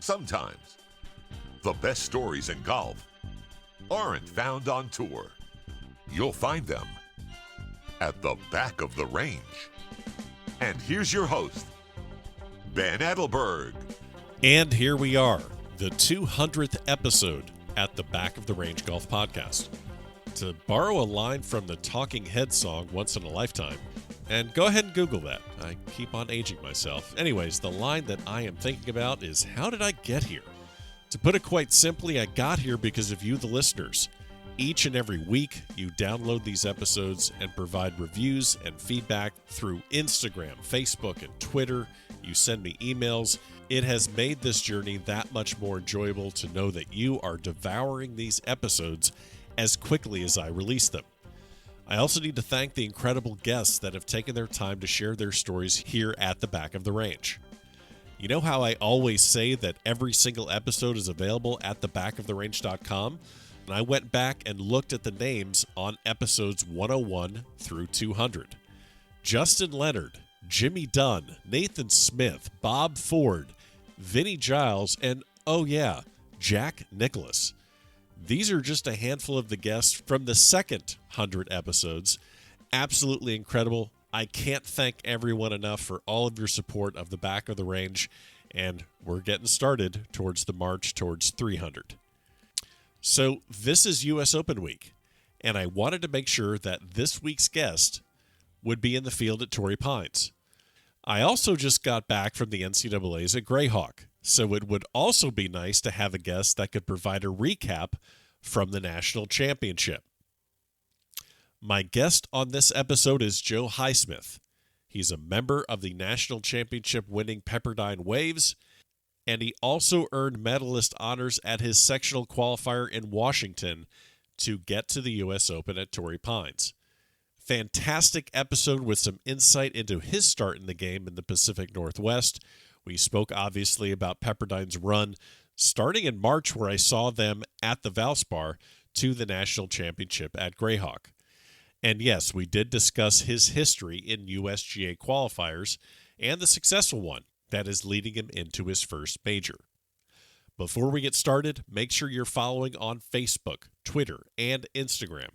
Sometimes the best stories in golf aren't found on tour. You'll find them at the back of the range. And here's your host, Ben Adelberg. And here we are, the 200th episode at the Back of the Range Golf Podcast. To borrow a line from the Talking Heads song, Once in a Lifetime, and go ahead and Google that. I keep on aging myself. Anyways, the line that I am thinking about is, how did I get here? To put it quite simply, I got here because of you, the listeners. Each and every week, you download these episodes and provide reviews and feedback through Instagram, Facebook, and Twitter. You send me emails. It has made this journey that much more enjoyable to know that you are devouring these episodes as quickly as I release them. I also need to thank the incredible guests that have taken their time to share their stories here at the Back of the Range. You know how I always say that every single episode is available at thebackoftherange.com? And I went back and looked at the names on episodes 101 through 200. Justin Leonard, Jimmy Dunn, Nathan Smith, Bob Ford, Vinny Giles, and, oh yeah, Jack Nicklaus. These are just a handful of the guests from the second 100 episodes. Absolutely incredible. I can't thank everyone enough for all of your support of the Back of the Range, and we're getting started towards the march towards 300. So this is U.S. Open week, and I wanted to make sure that this week's guest would be in the field at Torrey Pines. I also just got back from the NCAAs at Grayhawk, so it would also be nice to have a guest that could provide a recap from the national championship. My guest on this episode is Joe Highsmith. He's a member of the national championship winning Pepperdine Waves, and he also earned medalist honors at his sectional qualifier in Washington to get to the U.S. Open at Torrey Pines. Fantastic episode with some insight into his start in the game in the Pacific Northwest. We spoke obviously about Pepperdine's run starting in March, where I saw them at the Valspar, to the national championship at Grayhawk. And yes, we did discuss his history in USGA qualifiers and the successful one that is leading him into his first major. Before we get started, make sure you're following on Facebook, Twitter, and Instagram.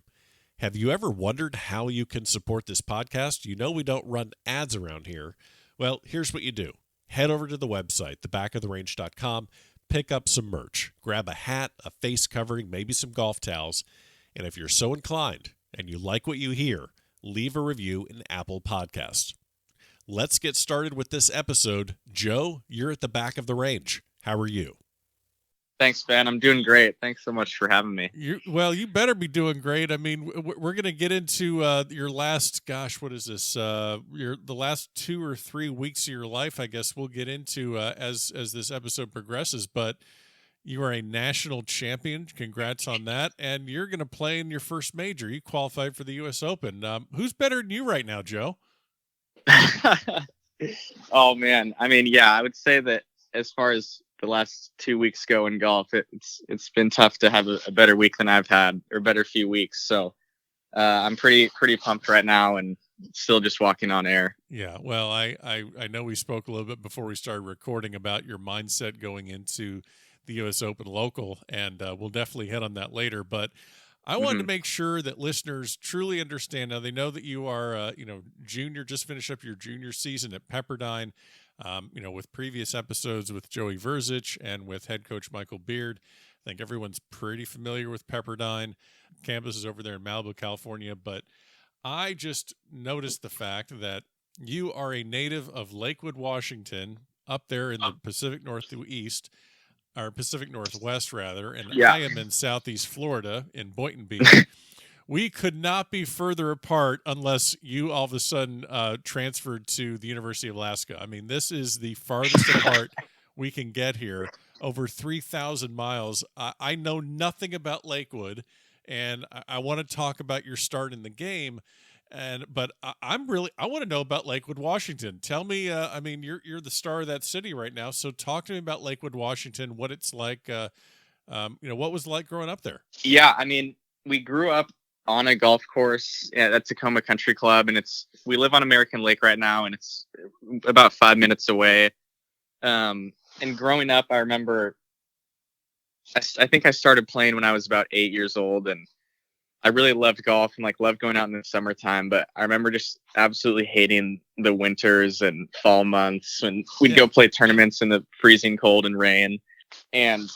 Have you ever wondered how you can support this podcast? You know we don't run ads around here. Well, here's what you do. Head over to the website, thebackoftherange.com, pick up some merch. Grab a hat, a face covering, maybe some golf towels. And if you're so inclined and you like what you hear, leave a review in Apple Podcasts. Let's get started with this episode. Joe, you're at the Back of the Range. How are you? Thanks, Ben. I'm doing great. Thanks so much for having me. You better be doing great. I mean, we're going to get into your last, what is this? The last 2 or 3 weeks of your life, I guess we'll get into as this episode progresses. But you are a national champion. Congrats on that. And you're going to play in your first major. You qualified for the U.S. Open. Who's better than you right now, Joe? Oh, man. I mean, yeah, I would say that as far as the last 2 weeks go in golf, it's been tough to have a better week than I've had, or better few weeks. So I'm pretty pumped right now and still just walking on air. Yeah. Well, I know we spoke a little bit before we started recording about your mindset going into the U.S. Open local, and we'll definitely hit on that later. But I wanted to make sure that listeners truly understand. Now, they know that you are, junior, just finished up your junior season at Pepperdine, with previous episodes with Joey Verzich and with head coach Michael Beard. I think everyone's pretty familiar with Pepperdine. Campus is over there in Malibu, California. But I just noticed the fact that you are a native of Lakewood, Washington, up there in the Pacific Northwest, rather, and yeah. I am in Southeast Florida in Boynton Beach. We could not be further apart unless you all of a sudden transferred to the University of Alaska. I mean, this is the farthest apart we can get here, over 3,000 miles. I know nothing about Lakewood, and I want to talk about your start in the game. But I want to know about Lakewood, Washington. Tell me, I mean, you're the star of that city right now. So talk to me about Lakewood, Washington, what it's like, what was it like growing up there? Yeah. I mean, we grew up on a golf course at Tacoma Country Club, and we live on American Lake right now, and it's about 5 minutes away. and growing up, I remember, I think I started playing when I was about 8 years old, and I really loved golf and like loved going out in the summertime. But I remember just absolutely hating the winters and fall months when we'd go play tournaments in the freezing cold and rain. And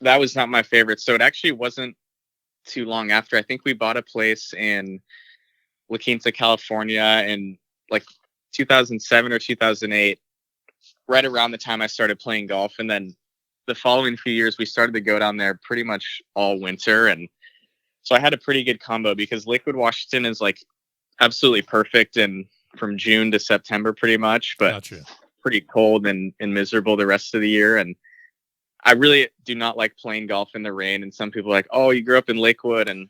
that was not my favorite. So it actually wasn't too long after. I think we bought a place in La Quinta, California in like 2007 or 2008, right around the time I started playing golf. And then the following few years, we started to go down there pretty much all winter. And so I had a pretty good combo because Lakewood, Washington is like absolutely perfect and from June to September pretty much, but pretty cold and miserable the rest of the year. And I really do not like playing golf in the rain. And some people are like, oh, you grew up in Lakewood and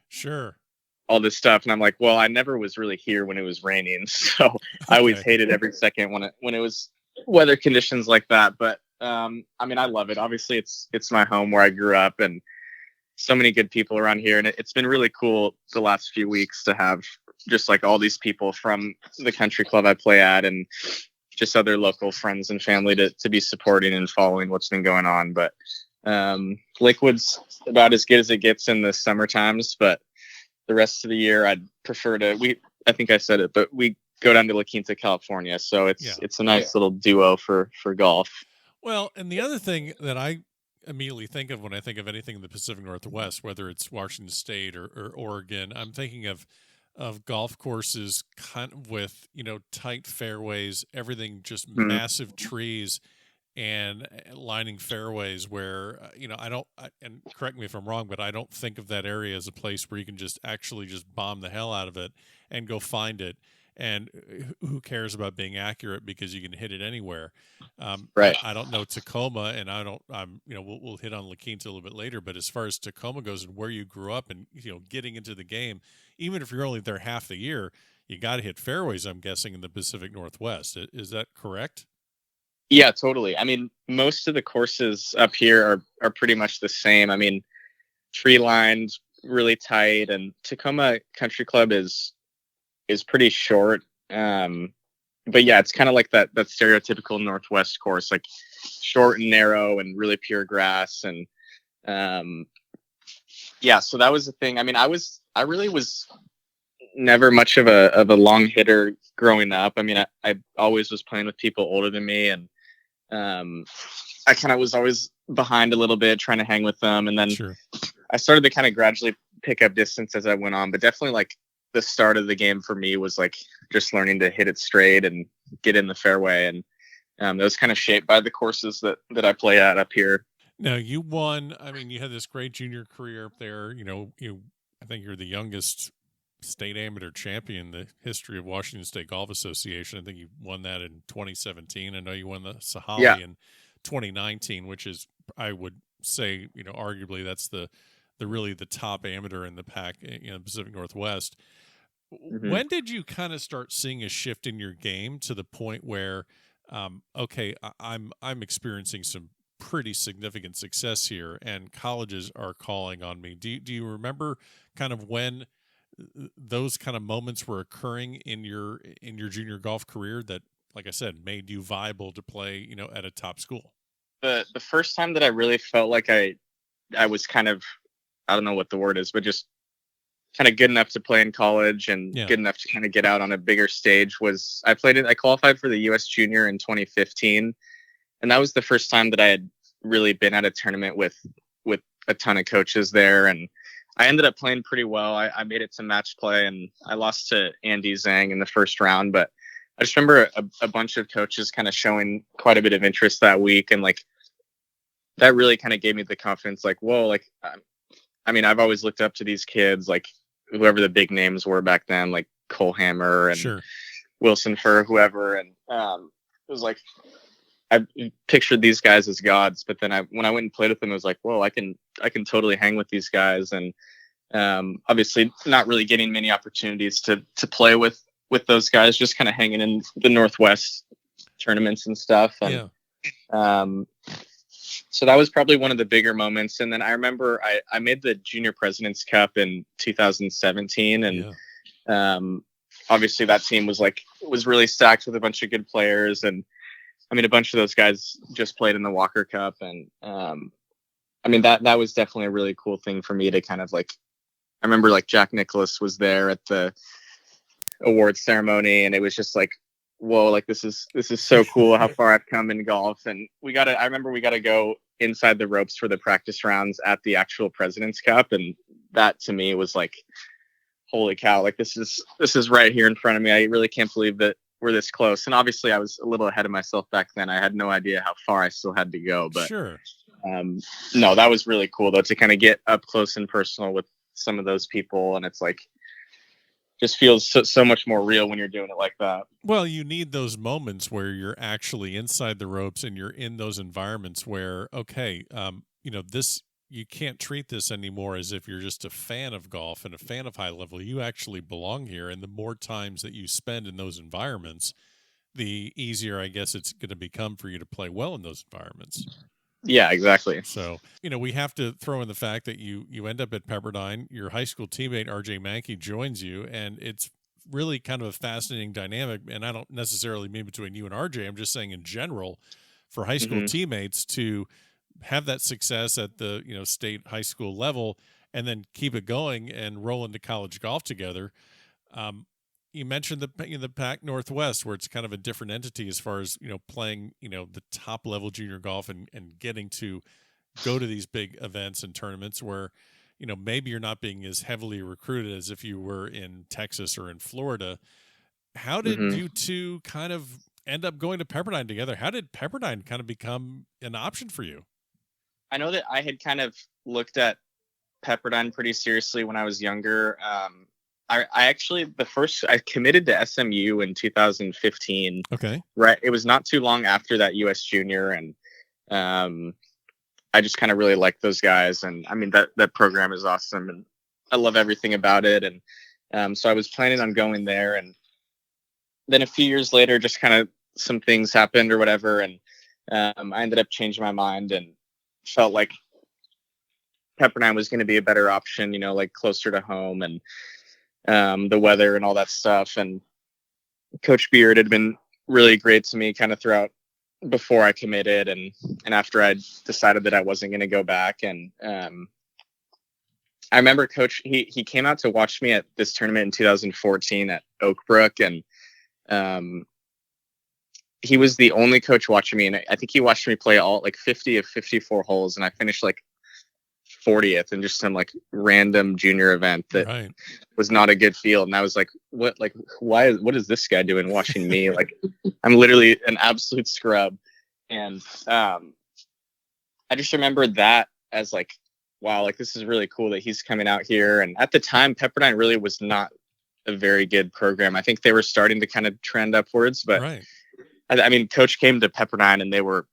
all this stuff. And I'm like, well, I never was really here when it was raining. So I always hated every second when it was weather conditions like that. But I mean, I love it. Obviously it's my home where I grew up and so many good people around here. And it's been really cool the last few weeks to have just like all these people from the country club I play at and just other local friends and family to be supporting and following what's been going on. But Lakewood's about as good as it gets in the summer times, but the rest of the year I'd prefer I think I said it, but we go down to La Quinta, California. So it's a nice little duo for golf. Well, and the other thing that I immediately think of when I think of anything in the Pacific Northwest, whether it's Washington State or Oregon, I'm thinking of golf courses kind of with, tight fairways, everything just massive trees and lining fairways where, and correct me if I'm wrong, but I don't think of that area as a place where you can just actually just bomb the hell out of it and go find it. And who cares about being accurate because you can hit it anywhere. Right. I don't know Tacoma, and we'll hit on La Quinta a little bit later, but as far as Tacoma goes and where you grew up and, getting into the game, even if you're only there half the year, you got to hit fairways, I'm guessing, in the Pacific Northwest. Is that correct? Yeah, totally. I mean, most of the courses up here are pretty much the same. I mean, tree lined, really tight, and Tacoma Country Club is pretty short. But yeah, it's kind of like that stereotypical Northwest course, like short and narrow and really pure grass. And so that was the thing. I mean, I really was never much of a long hitter growing up. I mean, I always was playing with people older than me, and I kind of was always behind a little bit trying to hang with them. And then I started to kind of gradually pick up distance as I went on, but definitely like the start of the game for me was like just learning to hit it straight and get in the fairway. And that was kind of shaped by the courses that I play at up here. Now you won, I mean, you had this great junior career up there. I think you're the youngest state amateur champion in the history of Washington State Golf Association. I think you won that in 2017. I know you won the Sahali in 2019, which is, I would say, arguably that's the really the top amateur in the pack in the Pacific Northwest. Mm-hmm. When did you kind of start seeing a shift in your game to the point where, okay, I'm experiencing some pretty significant success here and colleges are calling on me? Do you remember kind of when those kind of moments were occurring in your junior golf career that, like I said, made you viable to play, at a top school? The first time that I really felt like I was kind of, I don't know what the word is, but just kind of good enough to play in college and good enough to kind of get out on a bigger stage was I qualified for the U.S. Junior in 2015. And that was the first time that I had really been at a tournament with a ton of coaches there. And I ended up playing pretty well. I made it to match play and I lost to Andy Zhang in the first round. But I just remember a bunch of coaches kind of showing quite a bit of interest that week. And like, that really kind of gave me the confidence, like, whoa, like, I mean, I've always looked up to these kids, like whoever the big names were back then, like Cole Hammer and Wilson Furr, whoever. And it was like, I pictured these guys as gods, but then when I went and played with them, it was like, whoa, I can totally hang with these guys. And obviously not really getting many opportunities to play with those guys, just kind of hanging in the Northwest tournaments and stuff. And so that was probably one of the bigger moments. And then I remember I made the Junior President's Cup in 2017. And obviously that team was really stacked with a bunch of good players. And I mean, a bunch of those guys just played in the Walker Cup, and I mean, that was definitely a really cool thing for me to kind of like. I remember like Jack Nicklaus was there at the awards ceremony, and it was just like, whoa, like this is so cool how far I've come in golf. And I remember we got to go inside the ropes for the practice rounds at the actual President's Cup, and that to me was like, holy cow, like this is right here in front of me. I really can't believe that we're this close. And obviously I was a little ahead of myself back then. I had no idea how far I still had to go, but sure. No, that was really cool though, to kind of get up close and personal with some of those people. And it's like, just feels so much more real when you're doing it like that. Well, you need those moments where you're actually inside the ropes and you're in those environments where, okay, this, you can't treat this anymore as if you're just a fan of golf and a fan of high level. You actually belong here. And the more times that you spend in those environments, the easier, I guess, it's going to become for you to play well in those environments. Yeah, exactly. So, we have to throw in the fact that you end up at Pepperdine. Your high school teammate, RJ Mankey, joins you, and it's really kind of a fascinating dynamic. And I don't necessarily mean between you and RJ. I'm just saying in general, for high school teammates to have that success at the, state high school level and then keep it going and roll into college golf together. You mentioned the Pac Northwest, where it's kind of a different entity as far as, playing, the top level junior golf and getting to go to these big events and tournaments where, maybe you're not being as heavily recruited as if you were in Texas or in Florida. How did you two kind of end up going to Pepperdine together? How did Pepperdine kind of become an option for you? I know that I had kind of looked at Pepperdine pretty seriously when I was younger. I actually, I committed to SMU in 2015. Okay. Right. It was not too long after that US Junior. And I just kind of really liked those guys. And I mean, that program is awesome. And I love everything about it. And so I was planning on going there. And then a few years later, just kind of some things happened or whatever. And I ended up changing my mind and felt like Pepperdine was going to be a better option, like closer to home and the weather and all that stuff. And Coach Beard had been really great to me kind of throughout before I committed and after I decided that I wasn't going to go back. And I remember Coach, he came out to watch me at this tournament in 2014 at Oakbrook, and he was the only coach watching me, and I think he watched me play all like 50 of 54 holes, and I finished like 40th in just some like random junior event that was not a good field. And I was like, what is this guy doing watching me? Like, I'm literally an absolute scrub. And I just remember that as like, wow, like this is really cool that he's coming out here. And at the time, Pepperdine really was not a very good program. I think they were starting to kind of trend upwards, but I mean, Coach came to Pepperdine and they were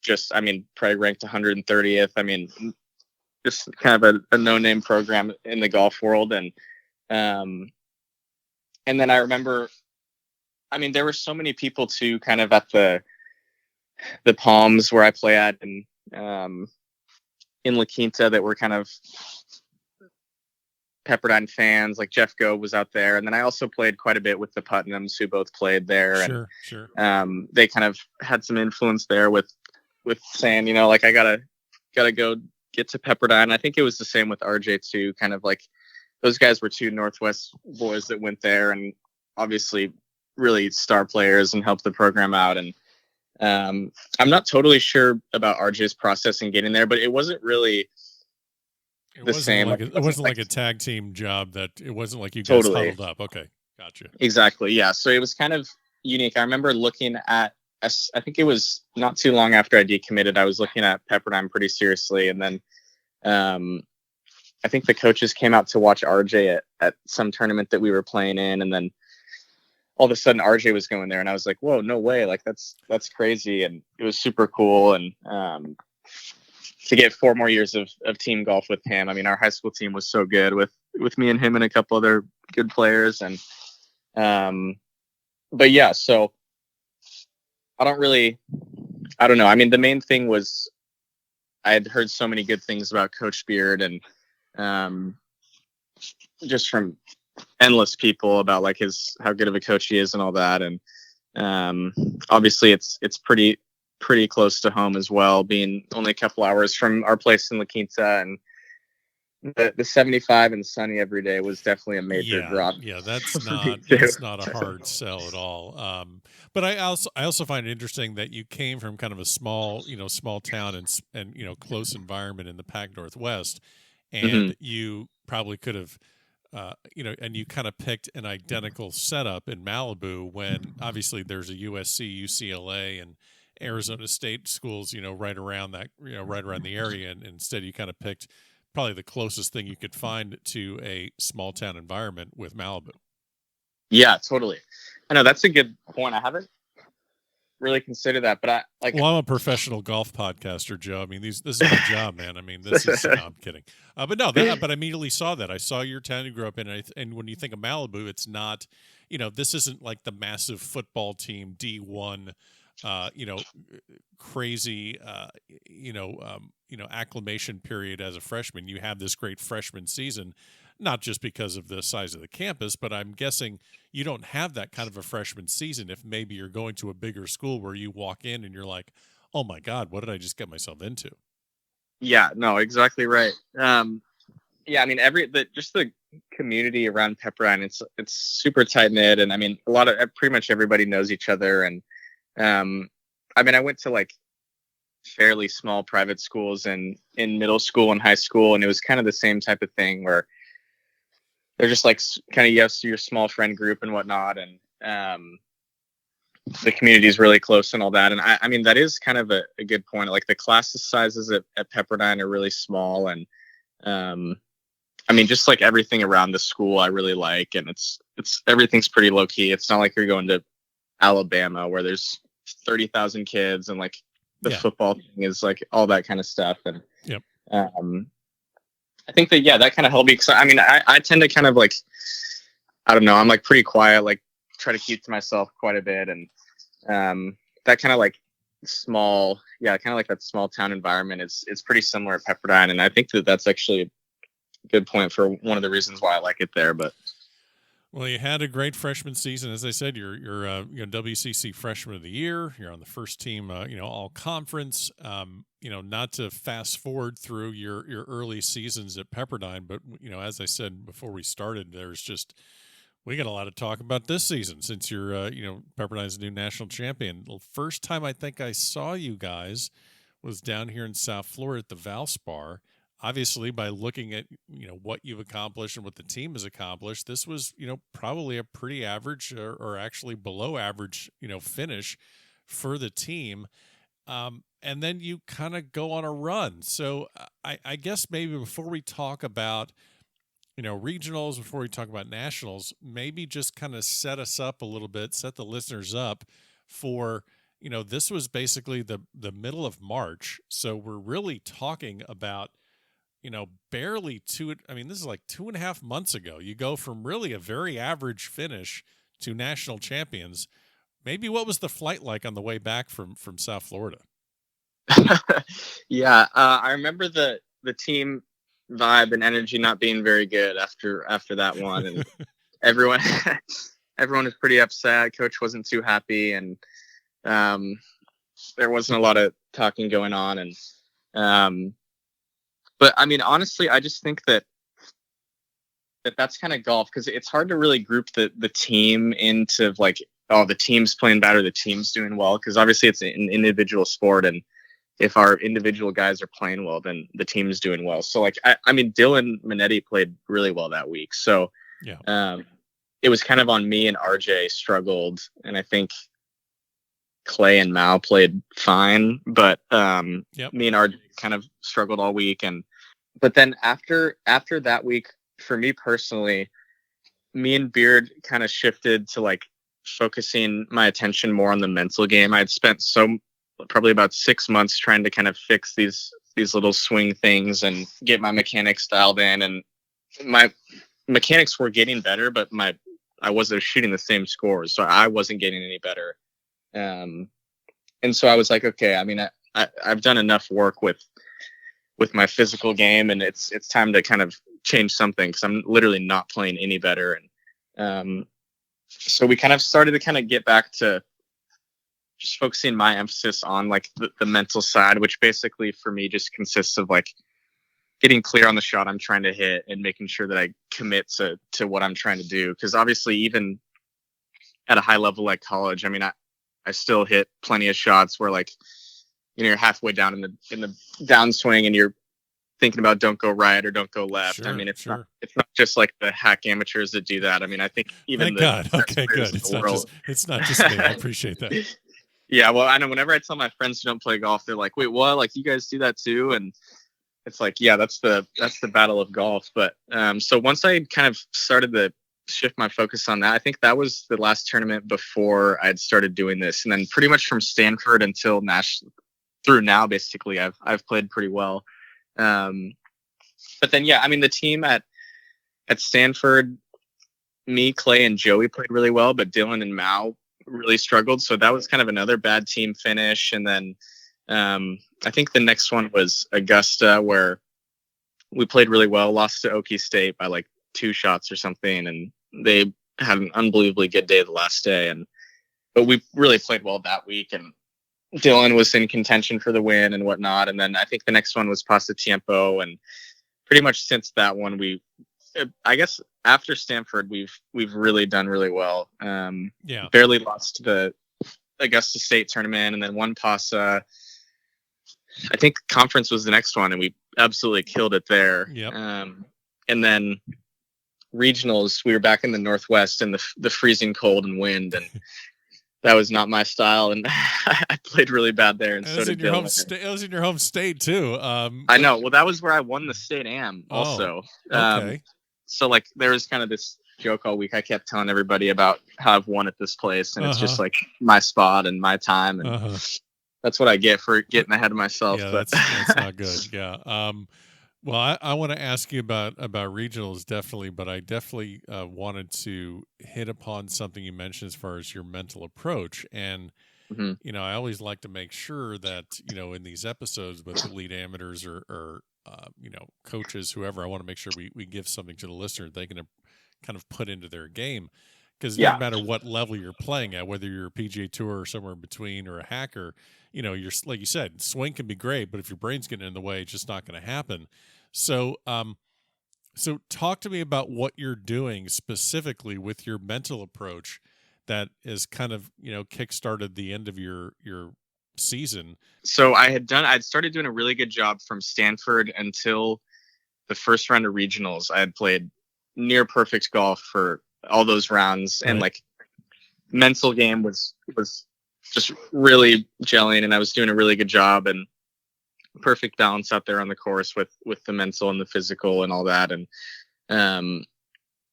just, I mean, probably ranked 130th. I mean, just kind of a no-name program in the golf world. And then I remember, I mean, there were so many people too, kind of at the Palms where I play at, and in La Quinta that were kind of Pepperdine fans. Like Jeff Gove was out there. And then I also played quite a bit with the Putnams, who both played there. Sure. And they kind of had some influence there with saying, like I gotta go get to Pepperdine. I think it was the same with RJ too. Kind of like those guys were two Northwest boys that went there, and obviously really star players and helped the program out. And I'm not totally sure about RJ's process in getting there, but it wasn't really the same. It wasn't like a tag team job. That it wasn't like you guys huddled up. Okay, gotcha. Exactly. Yeah. So it was kind of unique. I remember looking at, I think it was not too long after I decommitted, I was looking at Pepperdine pretty seriously. And then I think the coaches came out to watch RJ at some tournament that we were playing in. And then all of a sudden RJ was going there, and I was like, whoa, no way. Like that's crazy. And it was super cool. And to get 4 more years of team golf with him. I mean, our high school team was so good with me and him and a couple other good players. And but yeah, so I don't know. I mean, the main thing was I had heard so many good things about Coach Beard, and just from endless people about like how good of a coach he is and all that. And Obviously it's pretty close to home as well, being only a couple hours from our place in La Quinta, and the 75 and sunny every day was definitely a major drop. Yeah, that's for me not a hard sell at all. But I also find it interesting that you came from kind of a small town and close environment in the Pac Northwest, Mhm. and you probably could have and you kind of picked an identical setup in Malibu when obviously there's a USC, UCLA, and Arizona State schools, right around that, right around the area, and instead you kind of picked probably the closest thing you could find to a small town environment with Malibu. Yeah, totally. I know that's a good point. I haven't really considered that, but Well, I'm a professional golf podcaster, Joe. I mean, this is my job, man. I mean, this is. No, I'm kidding. But no, but I immediately saw that. I saw your town you grew up in, and when you think of Malibu, it's not, this isn't like the massive football team D1, crazy, acclimation period as a freshman. You have this great freshman season, not just because of the size of the campus, but I'm guessing you don't have that kind of a freshman season if maybe you're going to a bigger school where you walk in and you're like, oh my God, what did I just get myself into? Yeah, no, exactly right. Yeah, I mean, just the community around Pepperdine, it's super tight knit, and I mean, pretty much everybody knows each other, and I mean, I went to like fairly small private schools in middle school and high school, and it was kind of the same type of thing where they're just like kind of, yes, your small friend group and whatnot, and the community is really close and all that. And I mean, that is kind of a good point. Like the class sizes at Pepperdine are really small, and I mean, just like everything around the school, I really like, and it's everything's pretty low key. It's not like you're going to Alabama where there's 30,000 kids and like the football thing is like all that kind of stuff. And yep. I think that kind of helped me, because I mean, I tend to kind of like, I don't know, I'm like pretty quiet, like try to keep to myself quite a bit, and that kind of like small, kind of like that small town environment is pretty similar at Pepperdine, and I think that's actually a good point for one of the reasons why I like it there. But well, you had a great freshman season. As I said, you're WCC Freshman of the Year. You're on the first team, all conference. Not to fast forward through your early seasons at Pepperdine, but as I said before we started, we got a lot to talk about this season since you're Pepperdine's new national champion. The first time I think I saw you guys was down here in South Florida at the Valspar. Obviously, by looking at what you've accomplished and what the team has accomplished, this was probably a pretty average or actually below average finish for the team. And then you kind of go on a run. So I guess maybe before we talk about regionals, before we talk about nationals, maybe just kind of set us up a little bit, set the listeners up for this was basically the middle of March. So we're really talking about barely this is like 2.5 months ago. You go from really a very average finish to national champions. Maybe what was the flight like on the way back from South Florida? Yeah, I remember the team vibe and energy not being very good after that one, and everyone was pretty upset. Coach wasn't too happy, and there wasn't a lot of talking going on, and but I mean, honestly, I just think that's kind of golf, because it's hard to really group the team into like, oh, the team's playing bad or the team's doing well, because obviously it's an individual sport, and if our individual guys are playing well, then the team's doing well. So like, I mean, Dylan Minetti played really well that week, so it was kind of on me, and RJ struggled, and I think Clay and Mao played fine, but me and RJ kind of struggled all week. But then after that week, for me personally, me and Beard kind of shifted to like focusing my attention more on the mental game. I had spent probably about 6 months trying to kind of fix these little swing things and get my mechanics dialed in, and my mechanics were getting better, but I wasn't shooting the same scores, so I wasn't getting any better. And so I was like, okay, I mean, I've done enough work with my physical game, and it's time to kind of change something, because I'm literally not playing any better. And so we kind of started to kind of get back to just focusing my emphasis on like the mental side, which basically for me just consists of like getting clear on the shot I'm trying to hit and making sure that I commit to what I'm trying to do. Because obviously, even at a high level like college, I mean, I still hit plenty of shots where like, you're halfway down in the downswing and you're thinking about don't go right or don't go left. Sure, I mean, it's sure. not just like the hack amateurs that do that. I mean, I think even Thank God. Okay, good. It's not just me. I appreciate that. Yeah, well, I know whenever I tell my friends who don't play golf, they're like, "Wait, what? Like, you guys do that too?" And it's like, yeah, that's the battle of golf. But so once I kind of started to shift my focus on that, I think that was the last tournament before I'd started doing this, and then pretty much from Stanford until through now, basically, I've played pretty well. But then, yeah, I mean, the team at Stanford, me, Clay, and Joey played really well, but Dylan and Mao really struggled. So that was kind of another bad team finish. And then I think the next one was Augusta, where we played really well, lost to Okie State by like 2 shots or something. And they had an unbelievably good day the last day. But we really played well that week. And Dylan was in contention for the win and whatnot. And then I think the next one was Pasta Tiempo. And pretty much since that one, I guess after Stanford, we've really done really well. Barely lost the Augusta State tournament, and then won Pasta. I think conference was the next one, and we absolutely killed it there. Yep. And then regionals, we were back in the Northwest in the freezing cold and wind, and that was not my style, and I played really bad there. And so did Dylan. It was in your home state too. I know. Well, that was where I won the state am also. Okay. So like there was kind of this joke all week. I kept telling everybody about how I've won at this place, and it's just like my spot and my time, and that's what I get for getting ahead of myself. Yeah, but that's not good. Yeah. Well, I want to ask you about regionals, definitely, but I definitely wanted to hit upon something you mentioned as far as your mental approach. And, I always like to make sure that, in these episodes with elite amateurs or coaches, whoever, I want to make sure we give something to the listener they can kind of put into their game. Because no matter what level you're playing at, whether you're a PGA Tour or somewhere in between or a hacker, you're, like you said, swing can be great, but if your brain's getting in the way, it's just not going to happen. So, so talk to me about what you're doing specifically with your mental approach that is kind of, kickstarted the end of your season. So I'd started doing a really good job from Stanford until the first round of regionals. I had played near perfect golf for all those rounds, and like mental game was just really gelling, and I was doing a really good job, and perfect balance out there on the course with the mental and the physical and all that. And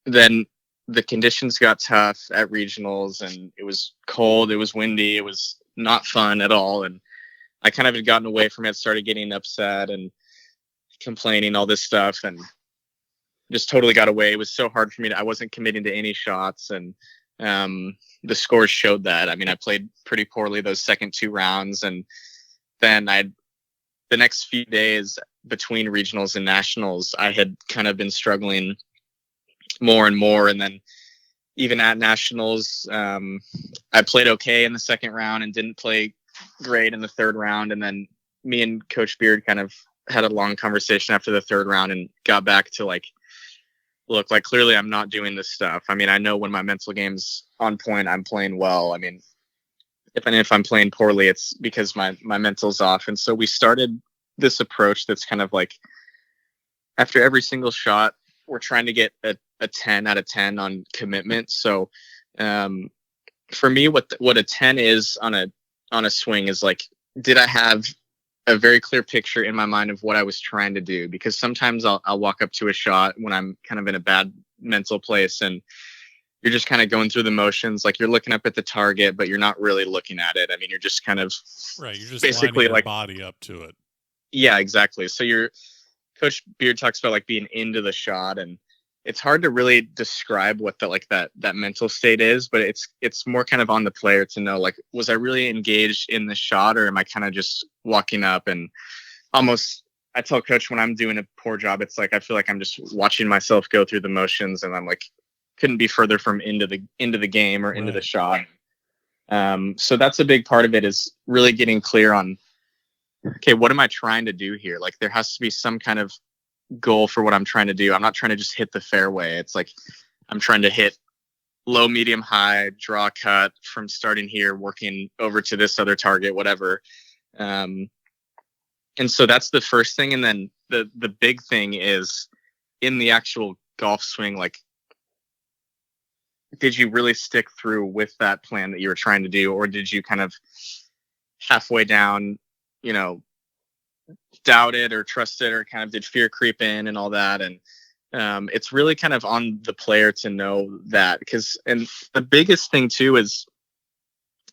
then the conditions got tough at regionals, and it was cold, it was windy, it was not fun at all, and I kind of had gotten away from it, started getting upset and complaining, all this stuff, and just totally got away. It was so hard for me. I wasn't committing to any shots, and the scores showed that. I mean, I played pretty poorly those second 2 rounds, and then the next few days between regionals and nationals, I had kind of been struggling more and more. And then even at nationals, I played okay in the second round and didn't play great in the third round. And then me and Coach Beard kind of had a long conversation after the third round and got back to like, look, like clearly I'm not doing this stuff. I mean, I know when my mental game's on point, I'm playing well. I mean, if I'm playing poorly, it's because my mental's off. And so we started this approach that's kind of like, after every single shot, we're trying to get a 10 out of 10 on commitment. So for me, what a 10 is on a swing is like, did I have a very clear picture in my mind of what I was trying to do? Because sometimes I'll walk up to a shot when I'm kind of in a bad mental place, and you're just kind of going through the motions. Like you're looking up at the target, but you're not really looking at it. I mean, you're just kind of right. You're just basically lining like your body up to it. Yeah, exactly. So Coach Beard talks about like being into the shot, and it's hard to really describe what that mental state is, but it's more kind of on the player to know, like, was I really engaged in the shot, or am I kind of just walking up and almost, I tell Coach when I'm doing a poor job, it's like I feel like I'm just watching myself go through the motions, and I'm like couldn't be further from into the game or into the shot. So that's a big part of it, is really getting clear on, okay, what am I trying to do here? Like there has to be some kind of goal for what I'm trying to do. I'm not trying to just hit the fairway. It's like I'm trying to hit low, medium, high, draw a cut from starting here, working over to this other target, whatever. And so that's the first thing. And then the big thing is in the actual golf swing, like, did you really stick through with that plan that you were trying to do? Or did you kind of halfway down, doubt it or trust it, or kind of did fear creep in and all that? And it's really kind of on the player to know that, and the biggest thing too is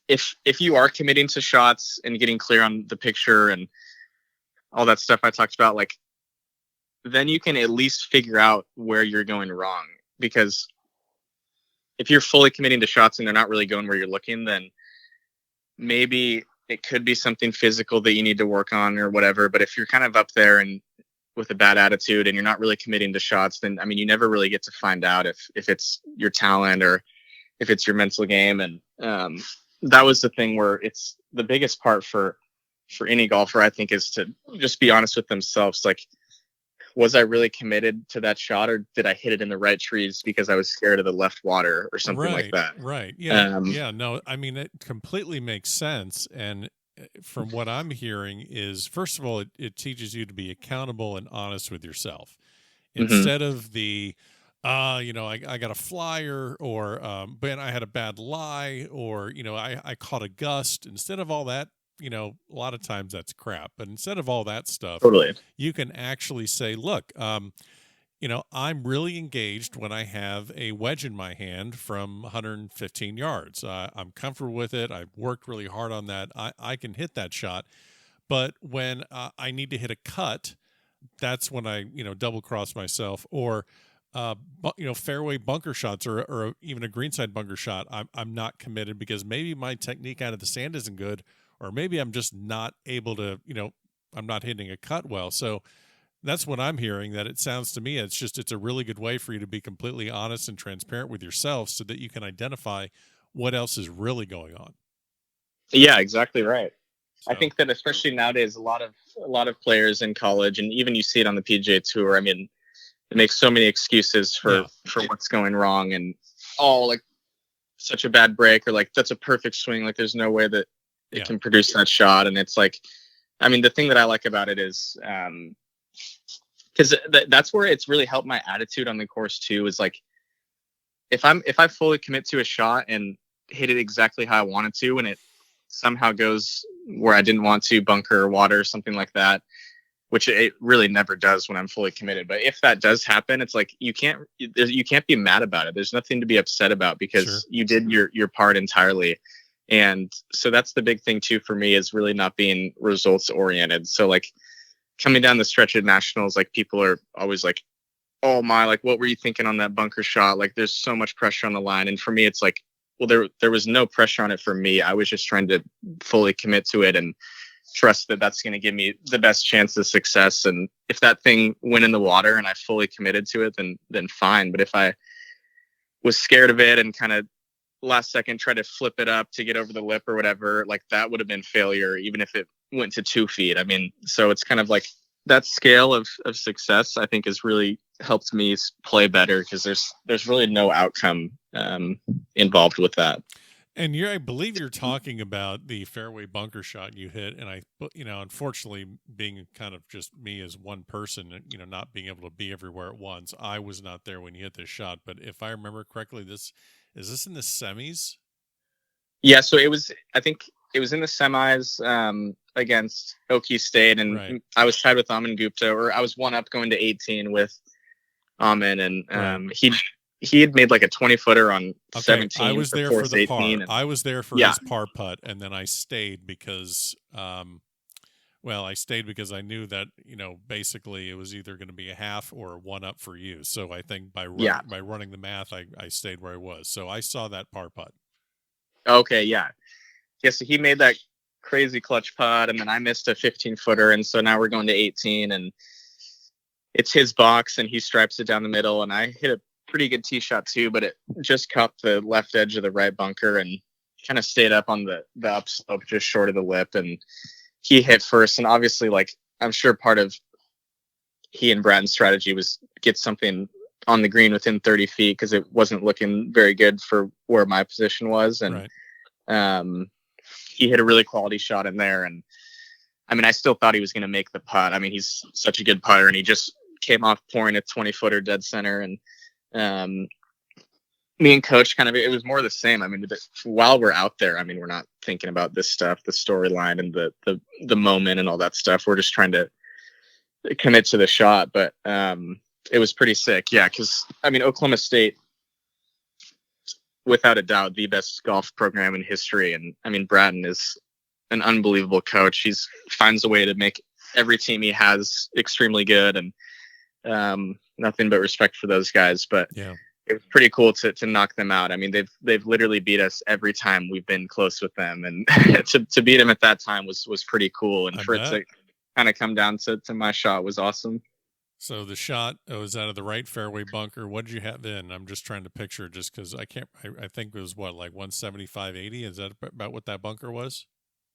if you are committing to shots and getting clear on the picture and all that stuff I talked about, like, then you can at least figure out where you're going wrong. Because if you're fully committing to shots and they're not really going where you're looking, then maybe it could be something physical that you need to work on or whatever. But if you're kind of up there and with a bad attitude and you're not really committing to shots, then, I mean, you never really get to find out if it's your talent or if it's your mental game. And that was the thing where it's the biggest part for any golfer, I think, is to just be honest with themselves. Like, was I really committed to that shot, or did I hit it in the right trees because I was scared of the left water or something like that? Right. Yeah. No, I mean, it completely makes sense. And from what I'm hearing is, first of all, it teaches you to be accountable and honest with yourself instead of the, I got a flyer, or, man, I had a bad lie, or, I caught a gust. Instead of all that, a lot of times that's crap. But instead of all that stuff, totally, you can actually say, look, I'm really engaged when I have a wedge in my hand from 115 yards. I'm comfortable with it. I've worked really hard on that. I can hit that shot. But when I need to hit a cut, that's when I, double cross myself. Or, fairway bunker shots, or even a greenside bunker shot, I'm not committed because maybe my technique out of the sand isn't good, or maybe I'm just not able to, I'm not hitting a cut well. So that's what I'm hearing, that it sounds to me, it's a really good way for you to be completely honest and transparent with yourself so that you can identify what else is really going on. Yeah, exactly right. So. I think that especially nowadays, a lot of players in college, and even you see it on the PGA Tour, I mean, they make so many excuses for what's going wrong, and like such a bad break, or like that's a perfect swing, like there's no way that it can produce that shot. And it's like, I mean, the thing that I like about it is because that's where it's really helped my attitude on the course too, is like if I fully commit to a shot and hit it exactly how I wanted to, and it somehow goes where I didn't want to, bunker or water or something like that, which it really never does when I'm fully committed. But if that does happen, it's like you can't be mad about it. There's nothing to be upset about, because you did your part entirely. And so that's the big thing too for me, is really not being results oriented. So like coming down the stretch at nationals, like people are always like, oh my, like, what were you thinking on that bunker shot? Like there's so much pressure on the line. And for me, it's like, well, there was no pressure on it for me. I was just trying to fully commit to it and trust that that's going to give me the best chance of success. And if that thing went in the water and I fully committed to it, then fine. But if I was scared of it and kind of last second try to flip it up to get over the lip or whatever, like that would have been failure, even if it went to 2 feet. I mean, so it's kind of like that scale of success, I think, has really helped me play better, because there's really no outcome involved with that. And I believe you're talking about the fairway bunker shot you hit. And unfortunately, being kind of just me as one person, not being able to be everywhere at once, I was not there when you hit this shot. But if I remember correctly, is this in the semis? Yeah. So I think it was in the semis against Okie State. And I was tied with Amin Gupta, or I was one up going to 18 with Amin. And he had made like a 20-footer on 17. I was there for the par. I was there for his par putt, and then I stayed because, I stayed because I knew that basically it was either going to be a half or a one up for you. So I think by running the math, I stayed where I was. So I saw that par putt. Okay, yeah. So he made that crazy clutch putt, and then I missed a 15-footer, and so now we're going to 18, and it's his box, and he stripes it down the middle, and I hit a pretty good tee shot too, but it just caught the left edge of the right bunker, and kind of stayed up on the upslope just short of the lip, and he hit first. And obviously, like, I'm sure part of he and Bratton's strategy was get something on the green within 30 feet because it wasn't looking very good for where my position was. And he hit a really quality shot in there. And I mean, I still thought he was going to make the putt. I mean, he's such a good putter, and he just came off pouring a 20-footer dead center. And me and coach kind of, it was more the same. I mean, while we're out there, I mean, we're not thinking about this stuff, the storyline and the moment and all that stuff. We're just trying to commit to the shot. But it was pretty sick. Yeah. Cause I mean, Oklahoma State, without a doubt, the best golf program in history. And I mean, Bratton is an unbelievable coach. He's finds a way to make every team he has extremely good, and nothing but respect for those guys. But yeah, it was pretty cool to knock them out. I mean, they've literally beat us every time we've been close with them, and to beat them at that time was pretty cool. And for it to kind of come down to my shot was awesome. So the shot was out of the right fairway bunker. What did you have then? I'm just trying to picture, just because I think it was what, like 175-80? Is that about what that bunker was?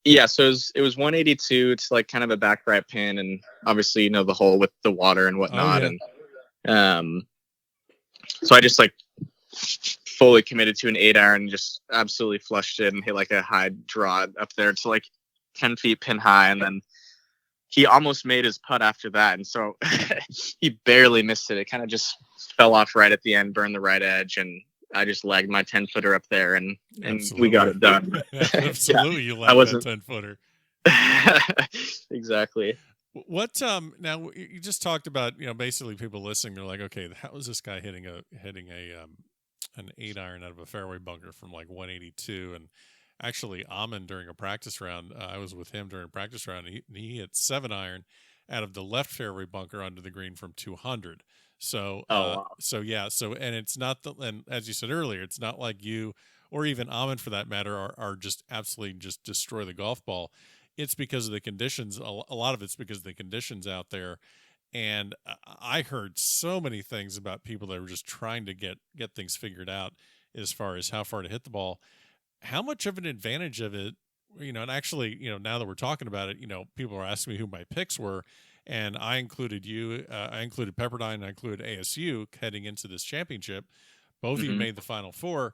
Yeah, so it was 182. It's like kind of a back right pin, and obviously, you know, the hole with the water and whatnot. Oh, yeah. And so I just like fully committed to an 8-iron and just absolutely flushed it and hit like a high draw up there to like 10 feet pin high. And then he almost made his putt after that. And so he barely missed it. It kind of just fell off right at the end, burned the right edge. And I just lagged my 10-footer up there and we got it done. Absolutely. You lagged that 10-footer. Exactly. What now you just talked about, you know, basically people listening, they're like, okay, how is this guy hitting an 8-iron out of a fairway bunker from like 182? And actually Amon during a practice round, I was with him during a practice round, and he hit 7-iron out of the left fairway bunker onto the green from 200. So, wow. And it's not and as you said earlier, it's not like you or even Amon for that matter are just absolutely just destroy the golf ball. It's because of the conditions. A lot of it's because of the conditions out there. And I heard so many things about people that were just trying to get things figured out as far as how far to hit the ball. How much of an advantage of it, you know, and actually, you know, now that we're talking about it, you know, people are asking me who my picks were, and I included you, I included Pepperdine, I included ASU heading into this championship. Both of you made the Final Four.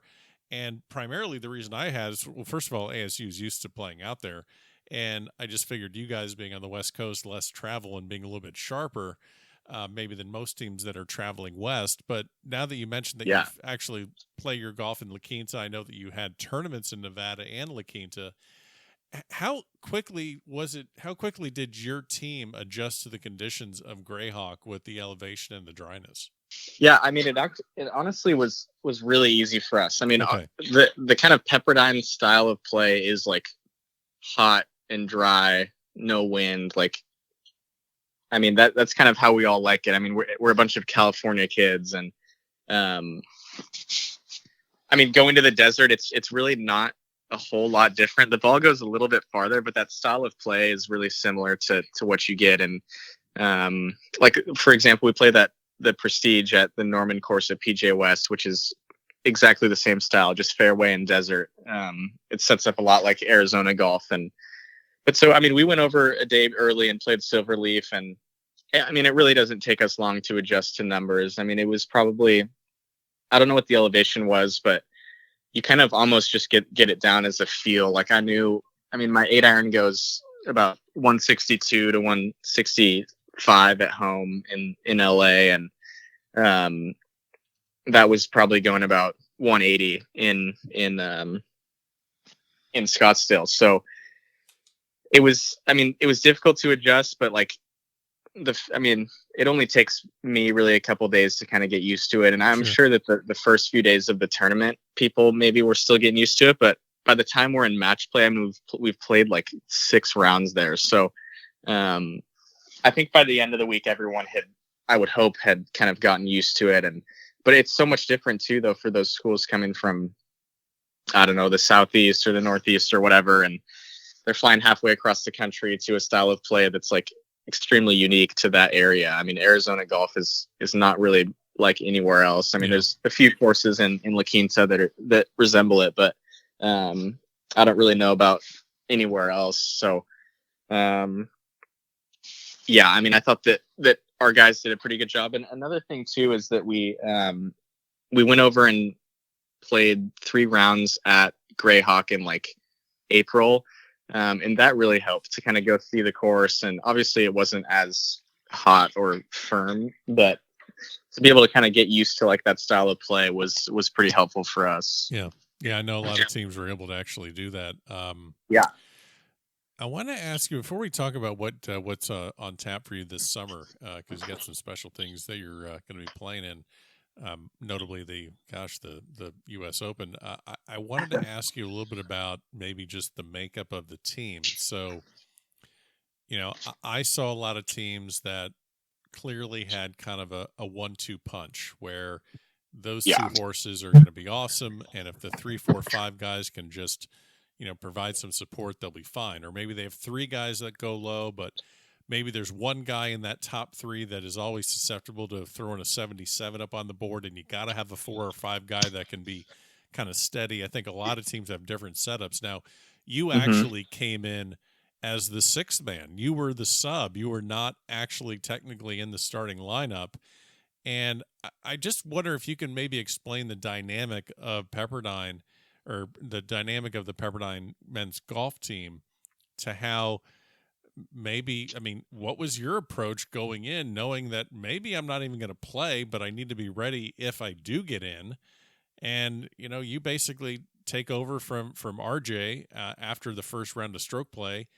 And primarily the reason I had is, well, first of all, ASU is used to playing out there. And I just figured you guys being on the West Coast, less travel and being a little bit sharper, maybe than most teams that are traveling west. But now that you mentioned that you actually play your golf in La Quinta, I know that you had tournaments in Nevada and La Quinta. How quickly did your team adjust to the conditions of Grayhawk with the elevation and the dryness? Yeah, I mean, it honestly was really easy for us. I mean, the kind of Pepperdine style of play is like hot and dry, no wind. Like, I mean, that's kind of how we all like it. I mean, we're a bunch of California kids, and I mean, going to the desert, it's really not a whole lot different. The ball goes a little bit farther, but that style of play is really similar to what you get. And like, for example, we play the Prestige at the Norman course at PGA West, which is exactly the same style, just fairway and desert. It sets up a lot like Arizona golf. But so, I mean, we went over a day early and played Silverleaf, and I mean, it really doesn't take us long to adjust to numbers. I mean, it was probably, I don't know what the elevation was, but you kind of almost just get it down as a feel. Like I knew, I mean, my 8-iron goes about 162 to 165 at home in LA. And that was probably going about 180 in Scottsdale. So it was difficult to adjust, but like it only takes me really a couple of days to kind of get used to it. And I'm sure that the first few days of the tournament, people maybe were still getting used to it, but by the time we're in match play, I mean, we've played like 6 rounds there. So I think by the end of the week, everyone I would hope had kind of gotten used to it. But it's so much different too, though, for those schools coming from, I don't know, the Southeast or the Northeast or whatever. And they're flying halfway across the country to a style of play that's like extremely unique to that area. I mean, Arizona golf is not really like anywhere else. I mean, there's a few courses in La Quinta that resemble it, but I don't really know about anywhere else. So, yeah, I mean, I thought that our guys did a pretty good job. And another thing too is that we went over and played 3 rounds at Grayhawk in like April. And that really helped to kind of go see the course. And obviously it wasn't as hot or firm, but to be able to kind of get used to like that style of play was pretty helpful for us. Yeah. Yeah. I know a lot of teams were able to actually do that. Yeah. I want to ask you before we talk about what's on tap for you this summer, because you got some special things that you're going to be playing in. Notably the U.S. Open. I wanted to ask you a little bit about maybe just the makeup of the team. So, I saw a lot of teams that clearly had kind of a 1-2 punch where those 2 horses are going to be awesome. And if the 3, 4, 5 guys can just, provide some support, they'll be fine. Or maybe they have 3 guys that go low, but maybe there's one guy in that top 3 that is always susceptible to throwing a 77 up on the board, and you got to have a 4 or 5 guy that can be kind of steady. I think a lot of teams have different setups. Now, you actually came in as the 6th man. You were the sub. You were not actually technically in the starting lineup. And I just wonder if you can maybe explain the dynamic of Pepperdine, or the dynamic of the Pepperdine men's golf team, to how maybe, I mean, what was your approach going in, knowing that maybe I'm not even going to play, but I need to be ready if I do get in? And, you basically take over from RJ after the first round of stroke play.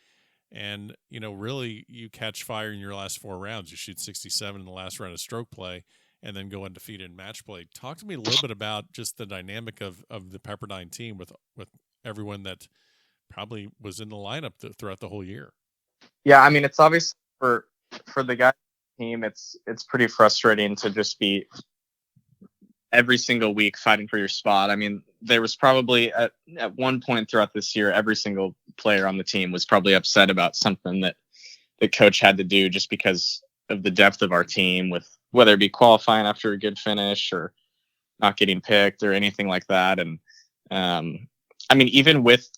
And, really you catch fire in your last 4 rounds. You shoot 67 in the last round of stroke play and then go undefeated in match play. Talk to me a little bit about just the dynamic of the Pepperdine team with everyone that probably was in the lineup throughout the whole year. Yeah, I mean, it's obvious for the guys team, it's pretty frustrating to just be every single week fighting for your spot. I mean, there was probably at one point throughout this year, every single player on the team was probably upset about something that the coach had to do just because of the depth of our team, with whether it be qualifying after a good finish or not getting picked or anything like that. And I mean, even with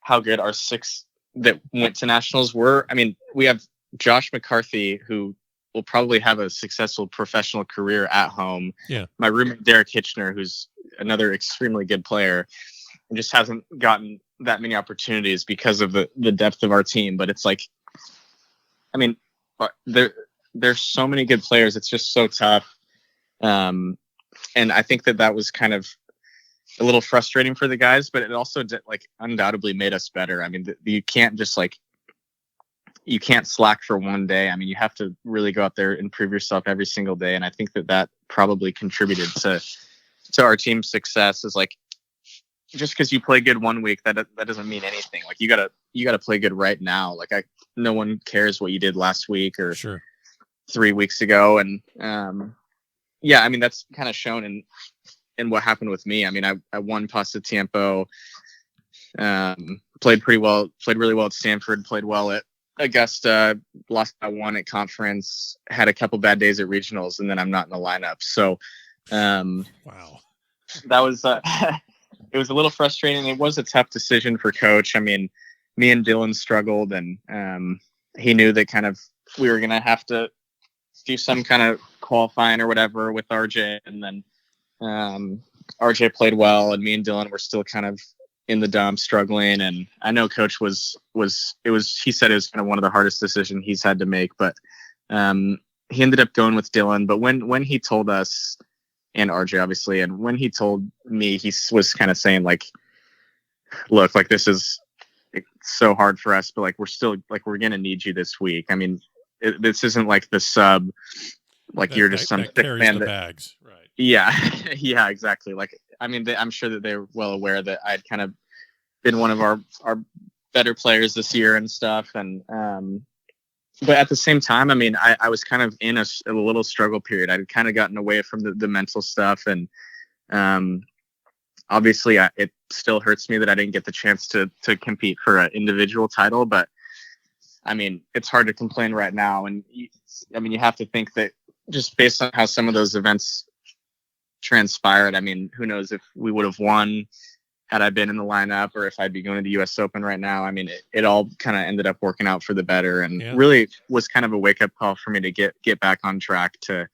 how good our 6 that went to nationals were, I mean, we have Josh McCarthy, who will probably have a successful professional career at home. Yeah. My roommate, Derek Hitchner, who's another extremely good player, and just hasn't gotten that many opportunities because of the depth of our team. But it's like, I mean, there's so many good players. It's just so tough. And I think that was kind of a little frustrating for the guys, but it also undoubtedly made us better. I mean, you can't just you can't slack for one day. I mean, you have to really go out there and prove yourself every single day. And I think that probably contributed to our team's success. Is like, just because you play good one week, that doesn't mean anything. Like, you gotta play good right now. Like, no one cares what you did last week or 3 weeks ago. And yeah, I mean, that's kind of shown in what happened with me. I mean, I won Paso Tiempo, played really well at Stanford, played well at Augusta, lost by 1 at conference, had a couple bad days at regionals, and then I'm not in the lineup. So, wow, that was, it was a little frustrating. It was a tough decision for coach. I mean, me and Dylan struggled, and he knew that kind of we were going to have to do some kind of qualifying or whatever with RJ. And then RJ played well, and me and Dylan were still kind of in the dumps, struggling. And I know coach he said it was kind of one of the hardest decisions he's had to make, but he ended up going with Dylan. But when he told us, and RJ obviously, and when he told me, he was kind of saying like, look, like, this is so hard for us, but like, we're still, like, we're going to need you this week. I mean, this isn't like the sub, like, you're just some thick man the bags, right? Yeah. Yeah, exactly. Like, I mean, I'm sure that they're well aware that I'd kind of been one of our better players this year and stuff. And, but at the same time, I mean, I was kind of in a little struggle period. I'd kind of gotten away from the mental stuff. And, obviously it still hurts me that I didn't get the chance to compete for an individual title, but I mean, it's hard to complain right now. And I mean, you have to think that just based on how some of those events transpired, I mean, who knows if we would have won had I been in the lineup or if I'd be going to the U.S. Open right now. I mean, it all kind of ended up working out for the better, and really was kind of a wake up call for me to get back on track to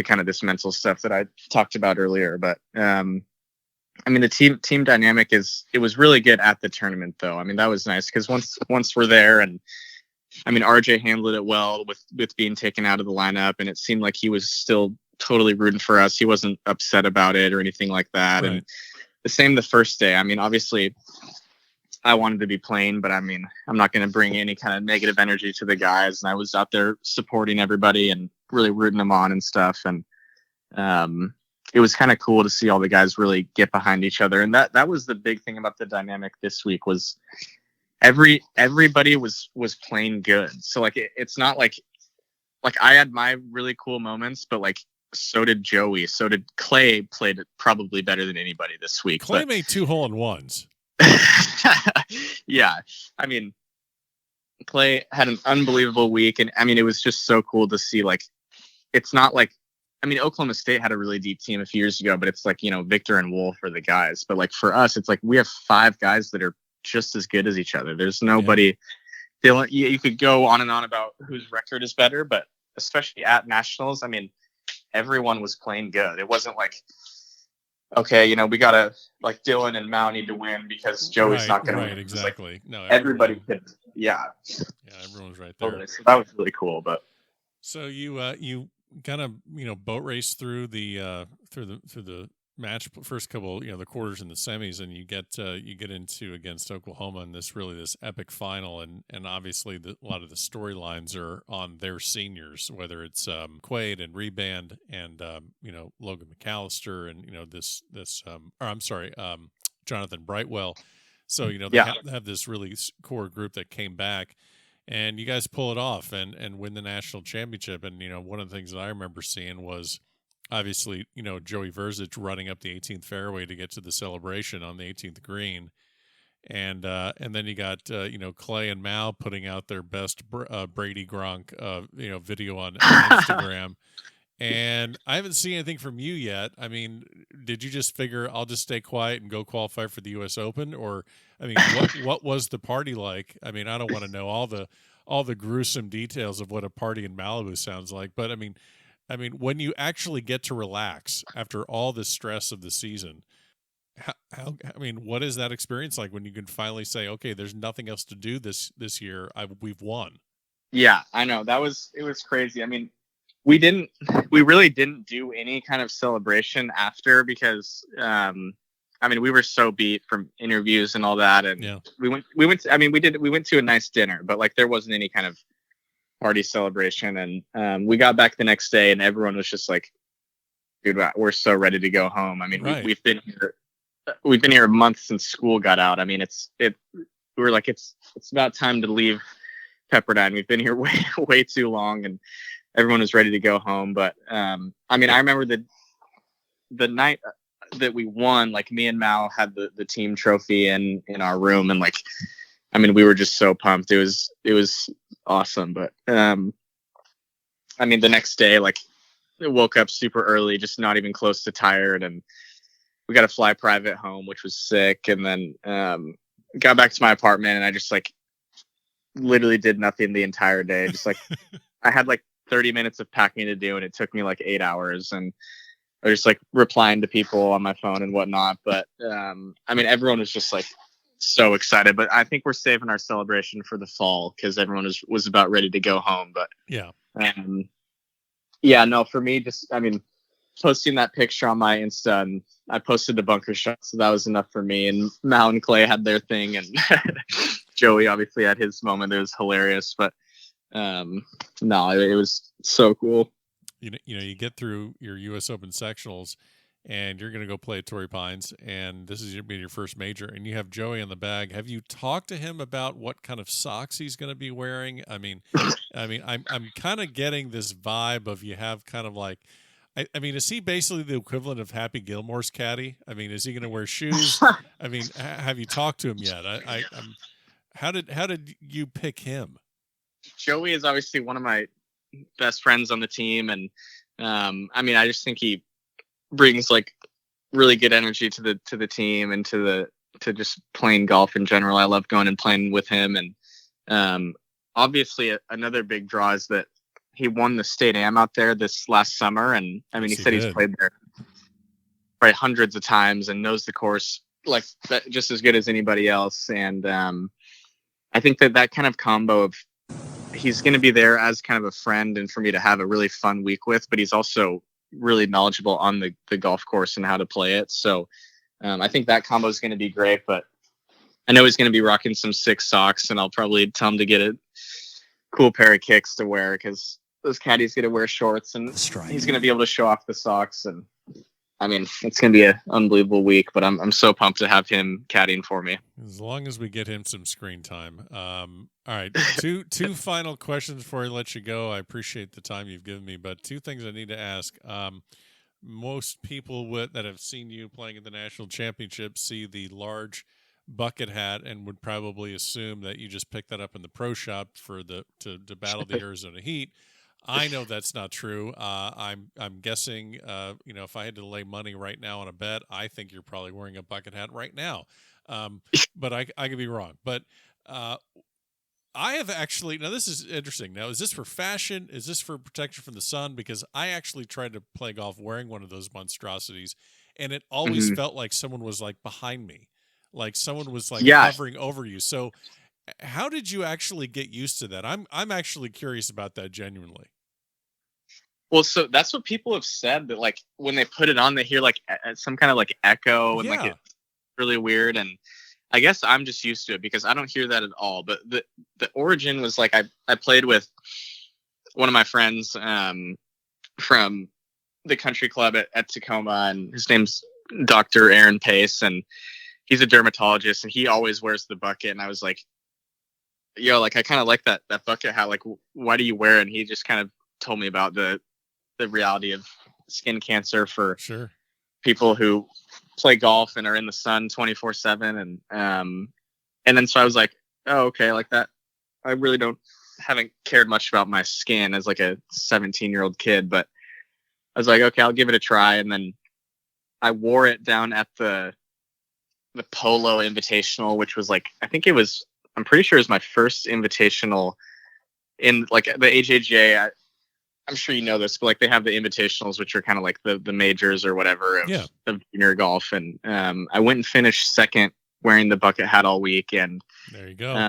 kind of this mental stuff that I talked about earlier. But I mean, the team dynamic it was really good at the tournament, though. I mean, that was nice because once we're there, and I mean, RJ handled it well with being taken out of the lineup, and it seemed like he was still totally rooting for us. He wasn't upset about it or anything like that. Right. And the same the first day. I mean, obviously I wanted to be playing, but I mean, I'm not going to bring any kind of negative energy to the guys. And I was out there supporting everybody and really rooting them on and stuff. And it was kind of cool to see all the guys really get behind each other. And that was the big thing about the dynamic this week was everybody was playing good. So like, it's not like I had my really cool moments, but like, so did Joey. So did Clay. Played probably better than anybody this week. Clay made 2 hole-in-ones. Yeah. I mean, Clay had an unbelievable week. And I mean, it was just so cool to see, like, it's not like, I mean, Oklahoma State had a really deep team a few years ago, but it's like, you know, Victor and Wolf are the guys. But like for us, it's like we have 5 guys that are just as good as each other. There's nobody. Yeah. You could go on and on about whose record is better, but especially at nationals, I mean, everyone was playing good. It wasn't like, okay, you know, we gotta like Dylan and Mao need to win because Joey's not gonna win. Right, exactly. Like, no, everybody could. Yeah, everyone's right there. Totally. So that was really cool. But so you kind of boat race through the match first couple, the quarters and the semis, and you get into against Oklahoma in this epic final, and obviously a lot of the storylines are on their seniors, whether it's Quaid and Reband and Logan McAllister and Jonathan Brightwell. So they have this really core group that came back, and you guys pull it off and win the national championship. And one of the things that I remember seeing was, obviously, Joey Verzic running up the 18th fairway to get to the celebration on the 18th green. And then you got, Clay and Mal putting out their best Brady Gronk, video on Instagram. And I haven't seen anything from you yet. I mean, did you just figure I'll just stay quiet and go qualify for the U.S. Open? Or, I mean, what was the party like? I mean, I don't want to know all the gruesome details of what a party in Malibu sounds like. But, I mean, when you actually get to relax after all the stress of the season, what is that experience like when you can finally say, okay, there's nothing else to do this year. We've won. Yeah, I know. It was crazy. I mean, we really didn't do any kind of celebration after because, we were so beat from interviews and all that. And we went to a nice dinner, but like there wasn't any kind of party celebration. And we got back the next day and everyone was just like, dude, we're so ready to go home. I mean, right. we've been here a month since school got out. I mean, we were like, it's about time to leave Pepperdine. We've been here way too long, and everyone was ready to go home. But I remember the night that we won, like me and Mal had the team trophy in our room, and like, we were just so pumped. It was awesome. But the next day, like, I woke up super early, just not even close to tired, and we got to fly private home, which was sick. And then got back to my apartment, and I just like literally did nothing the entire day. Just like I had like 30 minutes of packing to do, and it took me like 8 hours. And I was just like replying to people on my phone and whatnot. But everyone was just like so excited. But I think we're saving our celebration for the fall because everyone was about ready to go home. But for me, just posting that picture on my Insta, and I posted the bunker shot, so that was enough for me. And Mal and Clay had their thing, and Joey obviously had his moment. It was hilarious, but it was so cool. You get through your U.S. Open sectionals, and you're going to go play at Torrey Pines, and this is your first major, and you have Joey in the bag. Have you talked to him about what kind of socks he's going to be wearing? I'm kind of getting this vibe of you have kind of like, is he basically the equivalent of Happy Gilmore's caddy? Is he going to wear shoes? Have you talked to him yet? How did you pick him? Joey is obviously one of my best friends on the team, and I just think he brings like really good energy to the team and to just playing golf in general. I love going and playing with him. And obviously another big draw is that he won the state am out there this last summer. And I mean, Yes, he said he he's did. played there probably hundreds of times and knows the course like that, just as good as anybody else. And I think that kind of combo of he's going to be there as kind of a friend and for me to have a really fun week with, but he's also really knowledgeable on the golf course and how to play it. So I think that combo is going to be great, but I know he's going to be rocking some 6 socks, and I'll probably tell him to get a cool pair of kicks to wear because those caddies get to wear shorts, and he's going to be able to show off the socks. And I mean, it's going to be an unbelievable week, but I'm so pumped to have him caddying for me. As long as we get him some screen time. All right, two final questions before I let you go. I appreciate the time you've given me, but 2 things I need to ask. Most people that have seen you playing in the national championship see the large bucket hat and would probably assume that you just picked that up in the pro shop for to battle the Arizona heat. I know that's not true. I'm guessing, if I had to lay money right now on a bet, I think you're probably wearing a bucket hat right now. But I could be wrong. But I have actually, now this is interesting. Now, is this for fashion? Is this for protection from the sun? Because I actually tried to play golf wearing one of those monstrosities, and it always felt like someone was like behind me, like someone was like hovering over you. So how did you actually get used to that? I'm actually curious about that genuinely. Well, so that's what people have said, that like when they put it on, they hear like some kind of like echo and like it's really weird. And I guess I'm just used to it because I don't hear that at all. But the origin was like I played with one of my friends from the country club at Tacoma, and his name's Dr. Aaron Pace, and he's a dermatologist, and he always wears the bucket. And I was like, yo, like I kind of like that bucket hat. Like, why do you wear it? And he just kind of told me about the reality of skin cancer for people who play golf and are in the sun 24/7. And then so I was like, oh, okay, like that. I really haven't cared much about my skin as like a 17-year-old kid, but I was like, okay, I'll give it a try. And then I wore it down at the Polo Invitational, which was like, I'm pretty sure it was my first invitational in like the AJGA. I'm sure you know this, but like they have the invitationals, which are kind of like the majors or whatever of junior golf. And I went and finished second wearing the bucket hat all week. And there you go.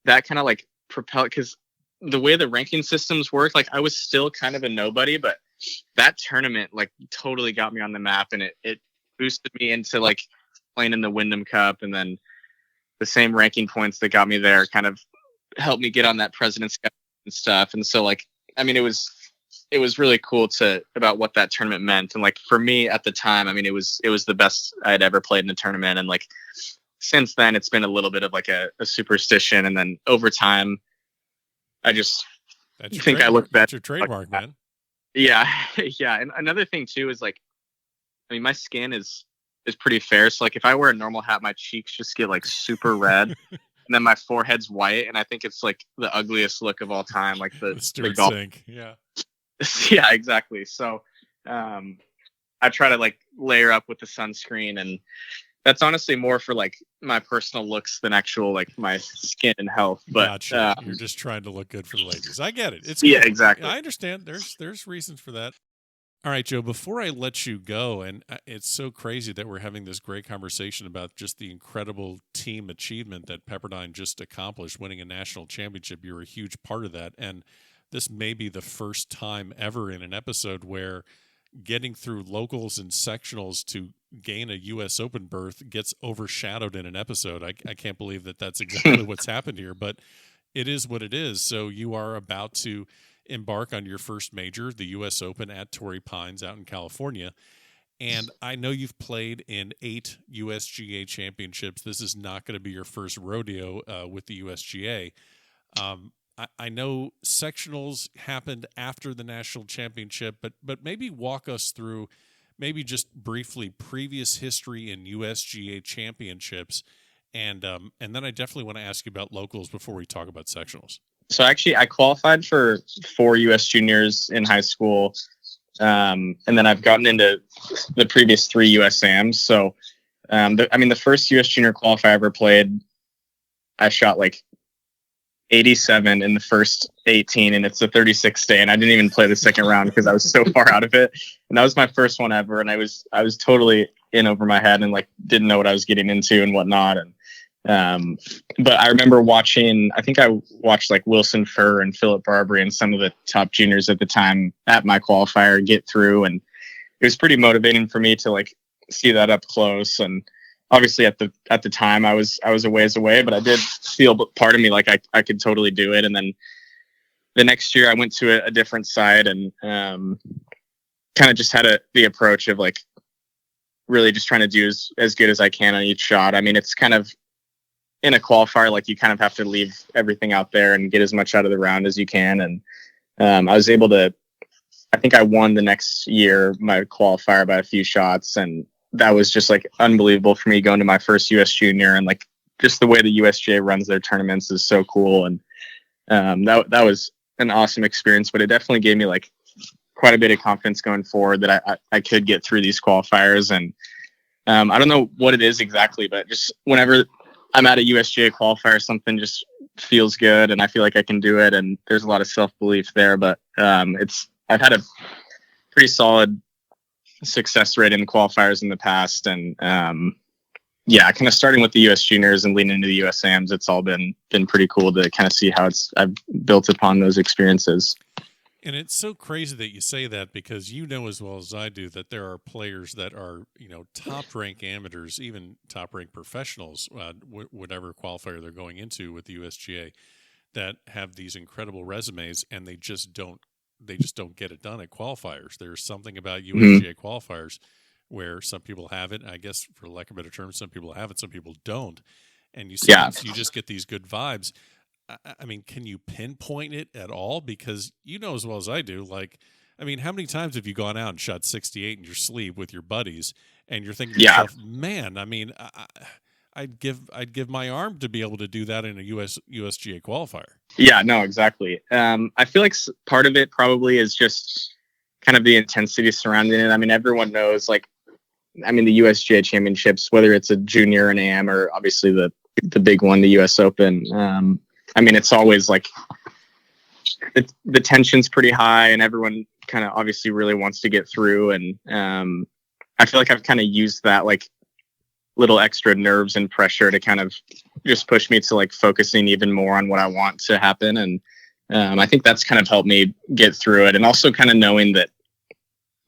That kind of like propelled, because the way the ranking systems work, like I was still kind of a nobody, but that tournament like totally got me on the map, and it boosted me into like playing in the Wyndham Cup. And then the same ranking points that got me there kind of helped me get on that President's Cup and stuff. And so like, I mean, it was really cool about what that tournament meant. And like for me at the time, I mean, it was the best I had ever played in a tournament. And like since then, it's been a little bit of like a superstition. And then over time, I just think I look better. That's your trademark, man. Yeah. Yeah. And another thing too is like, I mean, my skin is pretty fair. So like if I wear a normal hat, my cheeks just get like super red. And then my forehead's white. And I think it's like the ugliest look of all time. Like the golf. Sink. Yeah. Yeah, exactly. So I try to like layer up with the sunscreen, and that's honestly more for like my personal looks than actual like my skin and health. But gotcha. You're just trying to look good for the ladies. I get it. It's yeah, cool. exactly. I understand. There's reasons for that. All right, Joe, before I let you go, and it's so crazy that we're having this great conversation about just the incredible team achievement that Pepperdine just accomplished, winning a national championship. You're a huge part of that. And this may be the first time ever in an episode where getting through locals and sectionals to gain a U.S. Open berth gets overshadowed in an episode. I can't believe that that's exactly what's happened here, but it is what it is. So you are about to embark on your first major, the U.S. Open at Torrey Pines out in California. And I know you've played in 8 USGA championships. This is not going to be your first rodeo with the USGA. I know sectionals happened after the national championship, but maybe walk us through maybe just briefly previous history in USGA championships. And then I definitely want to ask you about locals before we talk about sectionals. So actually I qualified for 4 US juniors in high school. And then I've gotten into the previous 3 USAMs. So, the first US Junior qualifier I ever played, I shot like 87 in the first 18, and it's the 36th day, and I didn't even play the second round because I was so far out of it. And that was my first one ever, and I was totally in over my head and like didn't know what I was getting into and whatnot. And but I remember watching, I think I watched like Wilson Furr and Philip Barbary and some of the top juniors at the time at my qualifier get through, and it was pretty motivating for me to like see that up close. And obviously at the time I was a ways away, but I did feel part of me like I could totally do it. And then the next year I went to a different side and kind of just had the approach of like really just trying to do as good as I can on each shot. I mean, it's kind of in a qualifier, like you kind of have to leave everything out there and get as much out of the round as you can. And I was able to, I think I won the next year my qualifier by a few shots, and that was just like unbelievable for me going to my first US Junior. And like just the way the USGA runs their tournaments is so cool. And that was an awesome experience, but it definitely gave me like quite a bit of confidence going forward that I could get through these qualifiers. And I don't know what it is exactly, but just whenever I'm at a USGA qualifier, something just feels good and I feel like I can do it. And there's a lot of self-belief there, but I've had a pretty solid success rate in the qualifiers in the past. And kind of starting with the US Juniors and leading into the USAMs, it's all been pretty cool to kind of see how I've built upon those experiences. And it's so crazy that you say that, because you know as well as I do that there are players that are, top-ranked amateurs, even top-ranked professionals, whatever qualifier they're going into with the USGA, that have these incredible resumes, and they just don't get it done at qualifiers. There's something about USGA qualifiers where some people have it. I guess, for lack of a better term, some people have it, some people don't. And you just get these good vibes. I mean, can you pinpoint it at all? Because you know as well as I do, like, I mean, how many times have you gone out and shot 68 in your sleeve with your buddies, and you're thinking to yourself, man, I mean, I'd give my arm to be able to do that in a USGA qualifier. Yeah, no, exactly. I feel like part of it probably is just kind of the intensity surrounding it. I mean, everyone knows, like, the USGA championships, whether it's a junior, an AM, or obviously the big one, the US Open. It's always like the tension's pretty high and everyone kind of obviously really wants to get through. And I feel like I've kind of used that like little extra nerves and pressure to kind of just push me to like focusing even more on what I want to happen. And I think that's kind of helped me get through it. And also kind of knowing that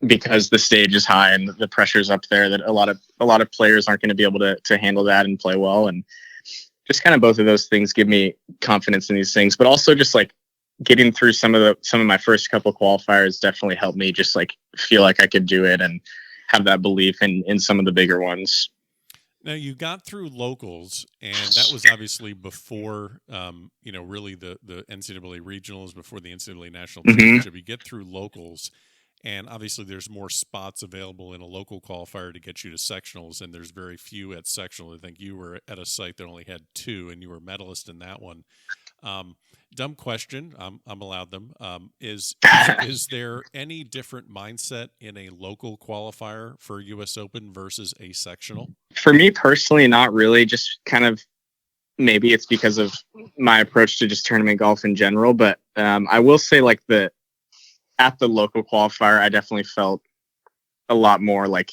because the stage is high and the pressure's up there, that a lot of players aren't going to be able to handle that and play well. And just kind of both of those things give me confidence in these things, but also just like getting through some of my first couple qualifiers definitely helped me just like feel like I could do it and have that belief in some of the bigger ones. Now you got through locals, and that was obviously before, really the NCAA regionals, before the NCAA national championship. You get through locals, and obviously there's more spots available in a local qualifier to get you to sectionals, and there's very few at sectional. I think you were at a site that only had 2, and you were medalist in that one. Dumb question. I'm allowed them. Is there any different mindset in a local qualifier for US Open versus a sectional? For me personally, not really. Just kind of, maybe it's because of my approach to just tournament golf in general. But I will say, like, at the local qualifier, I definitely felt a lot more like,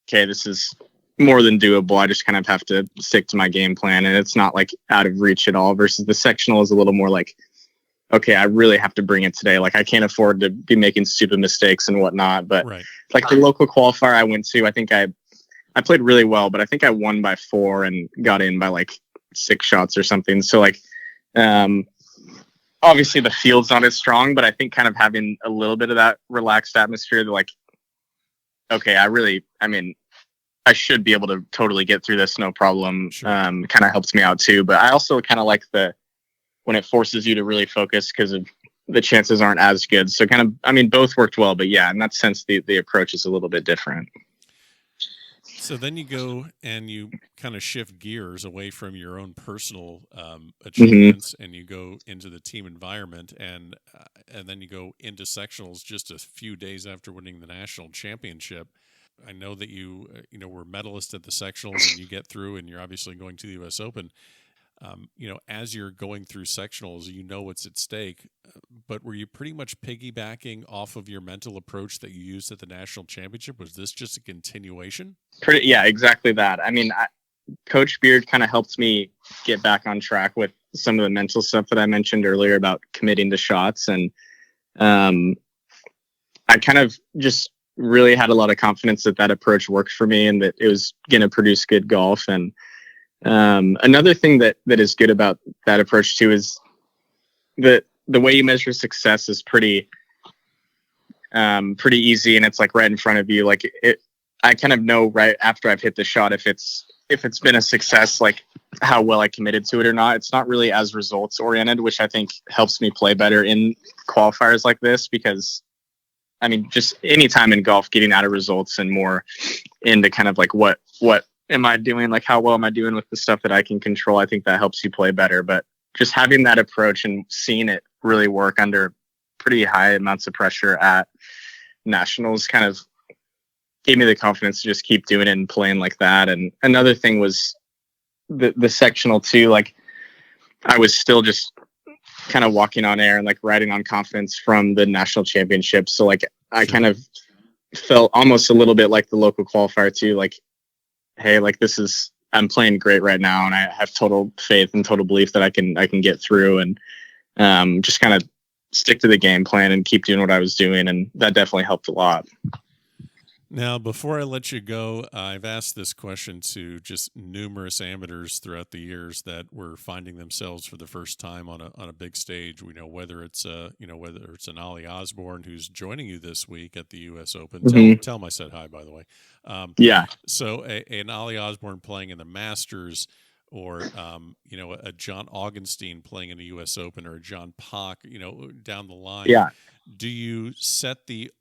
okay, this is more than doable. I just kind of have to stick to my game plan, and it's not like out of reach at all, versus the sectional is a little more like, okay, I really have to bring it today. Like, I can't afford to be making stupid mistakes and whatnot. But right. Like the local qualifier I went to, I think I played really well, but I think I won by 4 and got in by like 6 shots or something. So like, obviously the field's not as strong, but I think kind of having a little bit of that relaxed atmosphere, like, okay, I should be able to totally get through this, no problem. Sure. Kind of helps me out too. But I also kind of like when it forces you to really focus, because of the chances aren't as good. So kind of, both worked well, but yeah, in that sense, the approach is a little bit different. So then you go and you kind of shift gears away from your own personal achievements, and you go into the team environment, and then you go into sectionals just a few days after winning the national championship. I know that you were medalist at the sectionals, and you get through, and you're obviously going to the U.S. Open. As you're going through sectionals, you know what's at stake, but were you pretty much piggybacking off of your mental approach that you used at the national championship? Was this just a continuation? Yeah, exactly that. I mean, Coach Beard kind of helped me get back on track with some of the mental stuff that I mentioned earlier about committing to shots. And I kind of just really had a lot of confidence that approach worked for me and that it was going to produce good golf. And another thing that is good about that approach too is that the way you measure success is pretty easy, and it's like right in front of you. Like I kind of know right after I've hit the shot if it's been a success, like how well I committed to it or not. It's not really as results oriented, which I think helps me play better in qualifiers like this, because I mean, just any time in golf, getting out of results and more into kind of like what am I doing? Like, how well am I doing with the stuff that I can control? I think that helps you play better. But just having that approach and seeing it really work under pretty high amounts of pressure at nationals kind of gave me the confidence to just keep doing it and playing like that. And another thing was the sectional too. Like, I was still just kind of walking on air and like riding on confidence from the national championship. So like, I kind of felt almost a little bit like the local qualifier too. Like, hey, like I'm playing great right now, and I have total faith and total belief that I can get through, and just kind of stick to the game plan and keep doing what I was doing. And that definitely helped a lot. Now, before I let you go, I've asked this question to just numerous amateurs throughout the years that were finding themselves for the first time on a big stage. We know whether it's an Ollie Osborne who's joining you this week at the U.S. Open. Tell him I said hi, by the way. Yeah. So an Ollie Osborne playing in the Masters, or a John Augenstein playing in the U.S. Open, or a John Pock, down the line. Yeah. Do you set the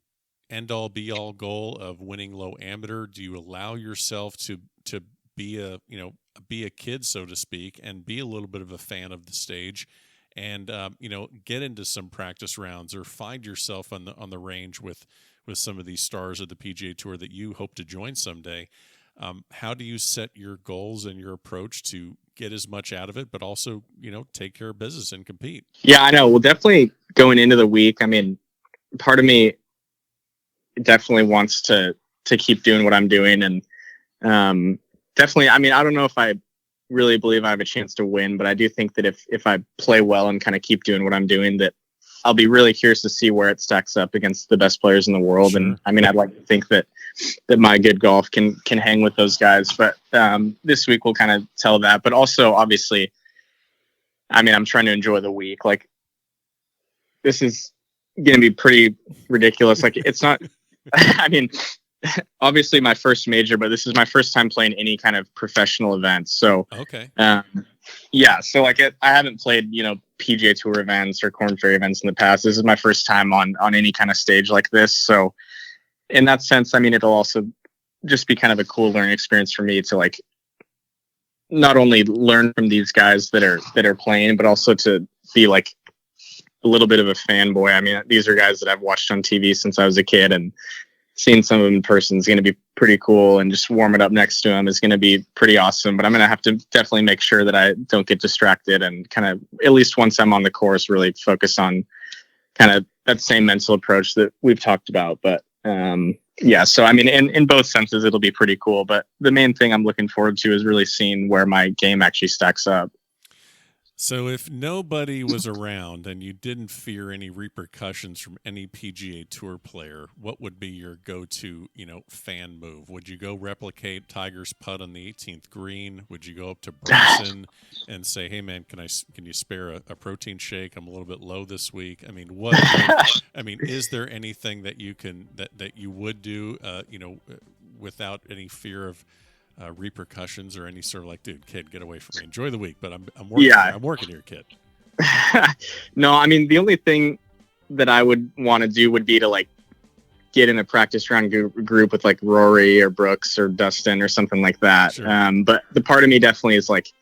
end-all be-all goal of winning low amateur? Do you allow yourself to be a kid, so to speak, and be a little bit of a fan of the stage, and get into some practice rounds, or find yourself on the range with some of these stars of the PGA Tour that you hope to join someday? How do you set your goals and your approach to get as much out of it, but also take care of business and compete? Yeah, I know. Well, definitely going into the week, I mean, part of me definitely wants to keep doing what I'm doing. And definitely, I mean, I don't know if I really believe I have a chance to win, but I do think that if I play well and kind of keep doing what I'm doing, that I'll be really curious to see where it stacks up against the best players in the world. Sure. And I mean, I'd like to think that my good golf can hang with those guys, but this week will kind of tell that. But also, obviously, I mean, I'm trying to enjoy the week. Like, this is going to be pretty ridiculous. Like, it's not, I mean, obviously my first major, but this is my first time playing any kind of professional event. So, okay. Yeah. So like, I haven't played, PGA Tour events or Korn Ferry events in the past. This is my first time on any kind of stage like this. So in that sense, I mean, it'll also just be kind of a cool learning experience for me to like, not only learn from these guys that are playing, but also to be like a little bit of a fanboy. I mean, these are guys that I've watched on TV since I was a kid, and seeing some of them in person is going to be pretty cool, and just warming up next to them is going to be pretty awesome. But I'm going to have to definitely make sure that I don't get distracted, and kind of, at least once I'm on the course, really focus on kind of that same mental approach that we've talked about. But yeah, so I mean, in both senses, it'll be pretty cool. But the main thing I'm looking forward to is really seeing where my game actually stacks up. So if nobody was around and you didn't fear any repercussions from any PGA Tour player, what would be your go-to, fan move? Would you go replicate Tiger's putt on the 18th green? Would you go up to Bryson and say, "Hey man, can you spare a protein shake? I'm a little bit low this week." I mean, is there anything that you can that you would do, without any fear of repercussions, or any sort of like, dude, kid, get away from me, enjoy the week, but I'm working. Yeah. I'm working here, kid. No, I mean, the only thing that I would want to do would be to like get in a practice round group with like Rory or Brooks or Dustin or something like that. Sure. But the part of me definitely is like,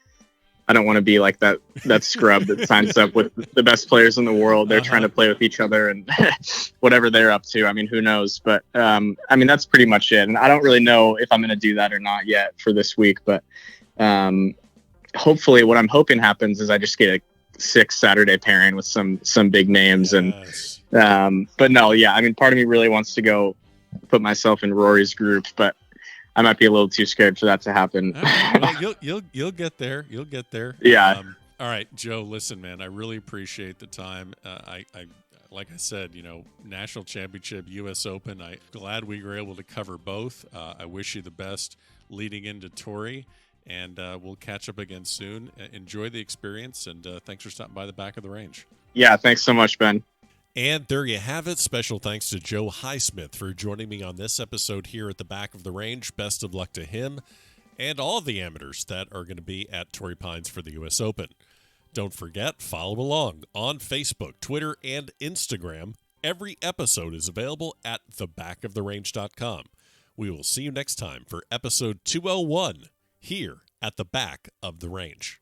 I don't want to be like that scrub that signs up with the best players in the world. They're trying to play with each other and whatever they're up to. I mean, who knows? But I mean, that's pretty much it. And I don't really know if I'm going to do that or not yet for this week. But hopefully what I'm hoping happens is I just get a 6 Saturday pairing with some big names. Yes. And but no, yeah, I mean, part of me really wants to go put myself in Rory's group, but I might be a little too scared for that to happen. Well, you'll get there. You'll get there. Yeah. All right, Joe. Listen, man, I really appreciate the time. I like I said, national championship, U.S. Open. I'm glad we were able to cover both. I wish you the best leading into Torrey, and we'll catch up again soon. Enjoy the experience, and thanks for stopping by the back of the range. Yeah, thanks so much, Ben. And there you have it. Special thanks to Joe Highsmith for joining me on this episode here at the back of the range. Best of luck to him and all of the amateurs that are going to be at Torrey Pines for the U.S. Open. Don't forget, follow along on Facebook, Twitter, and Instagram. Every episode is available at thebackoftherange.com. We will see you next time for episode 201 here at the back of the range.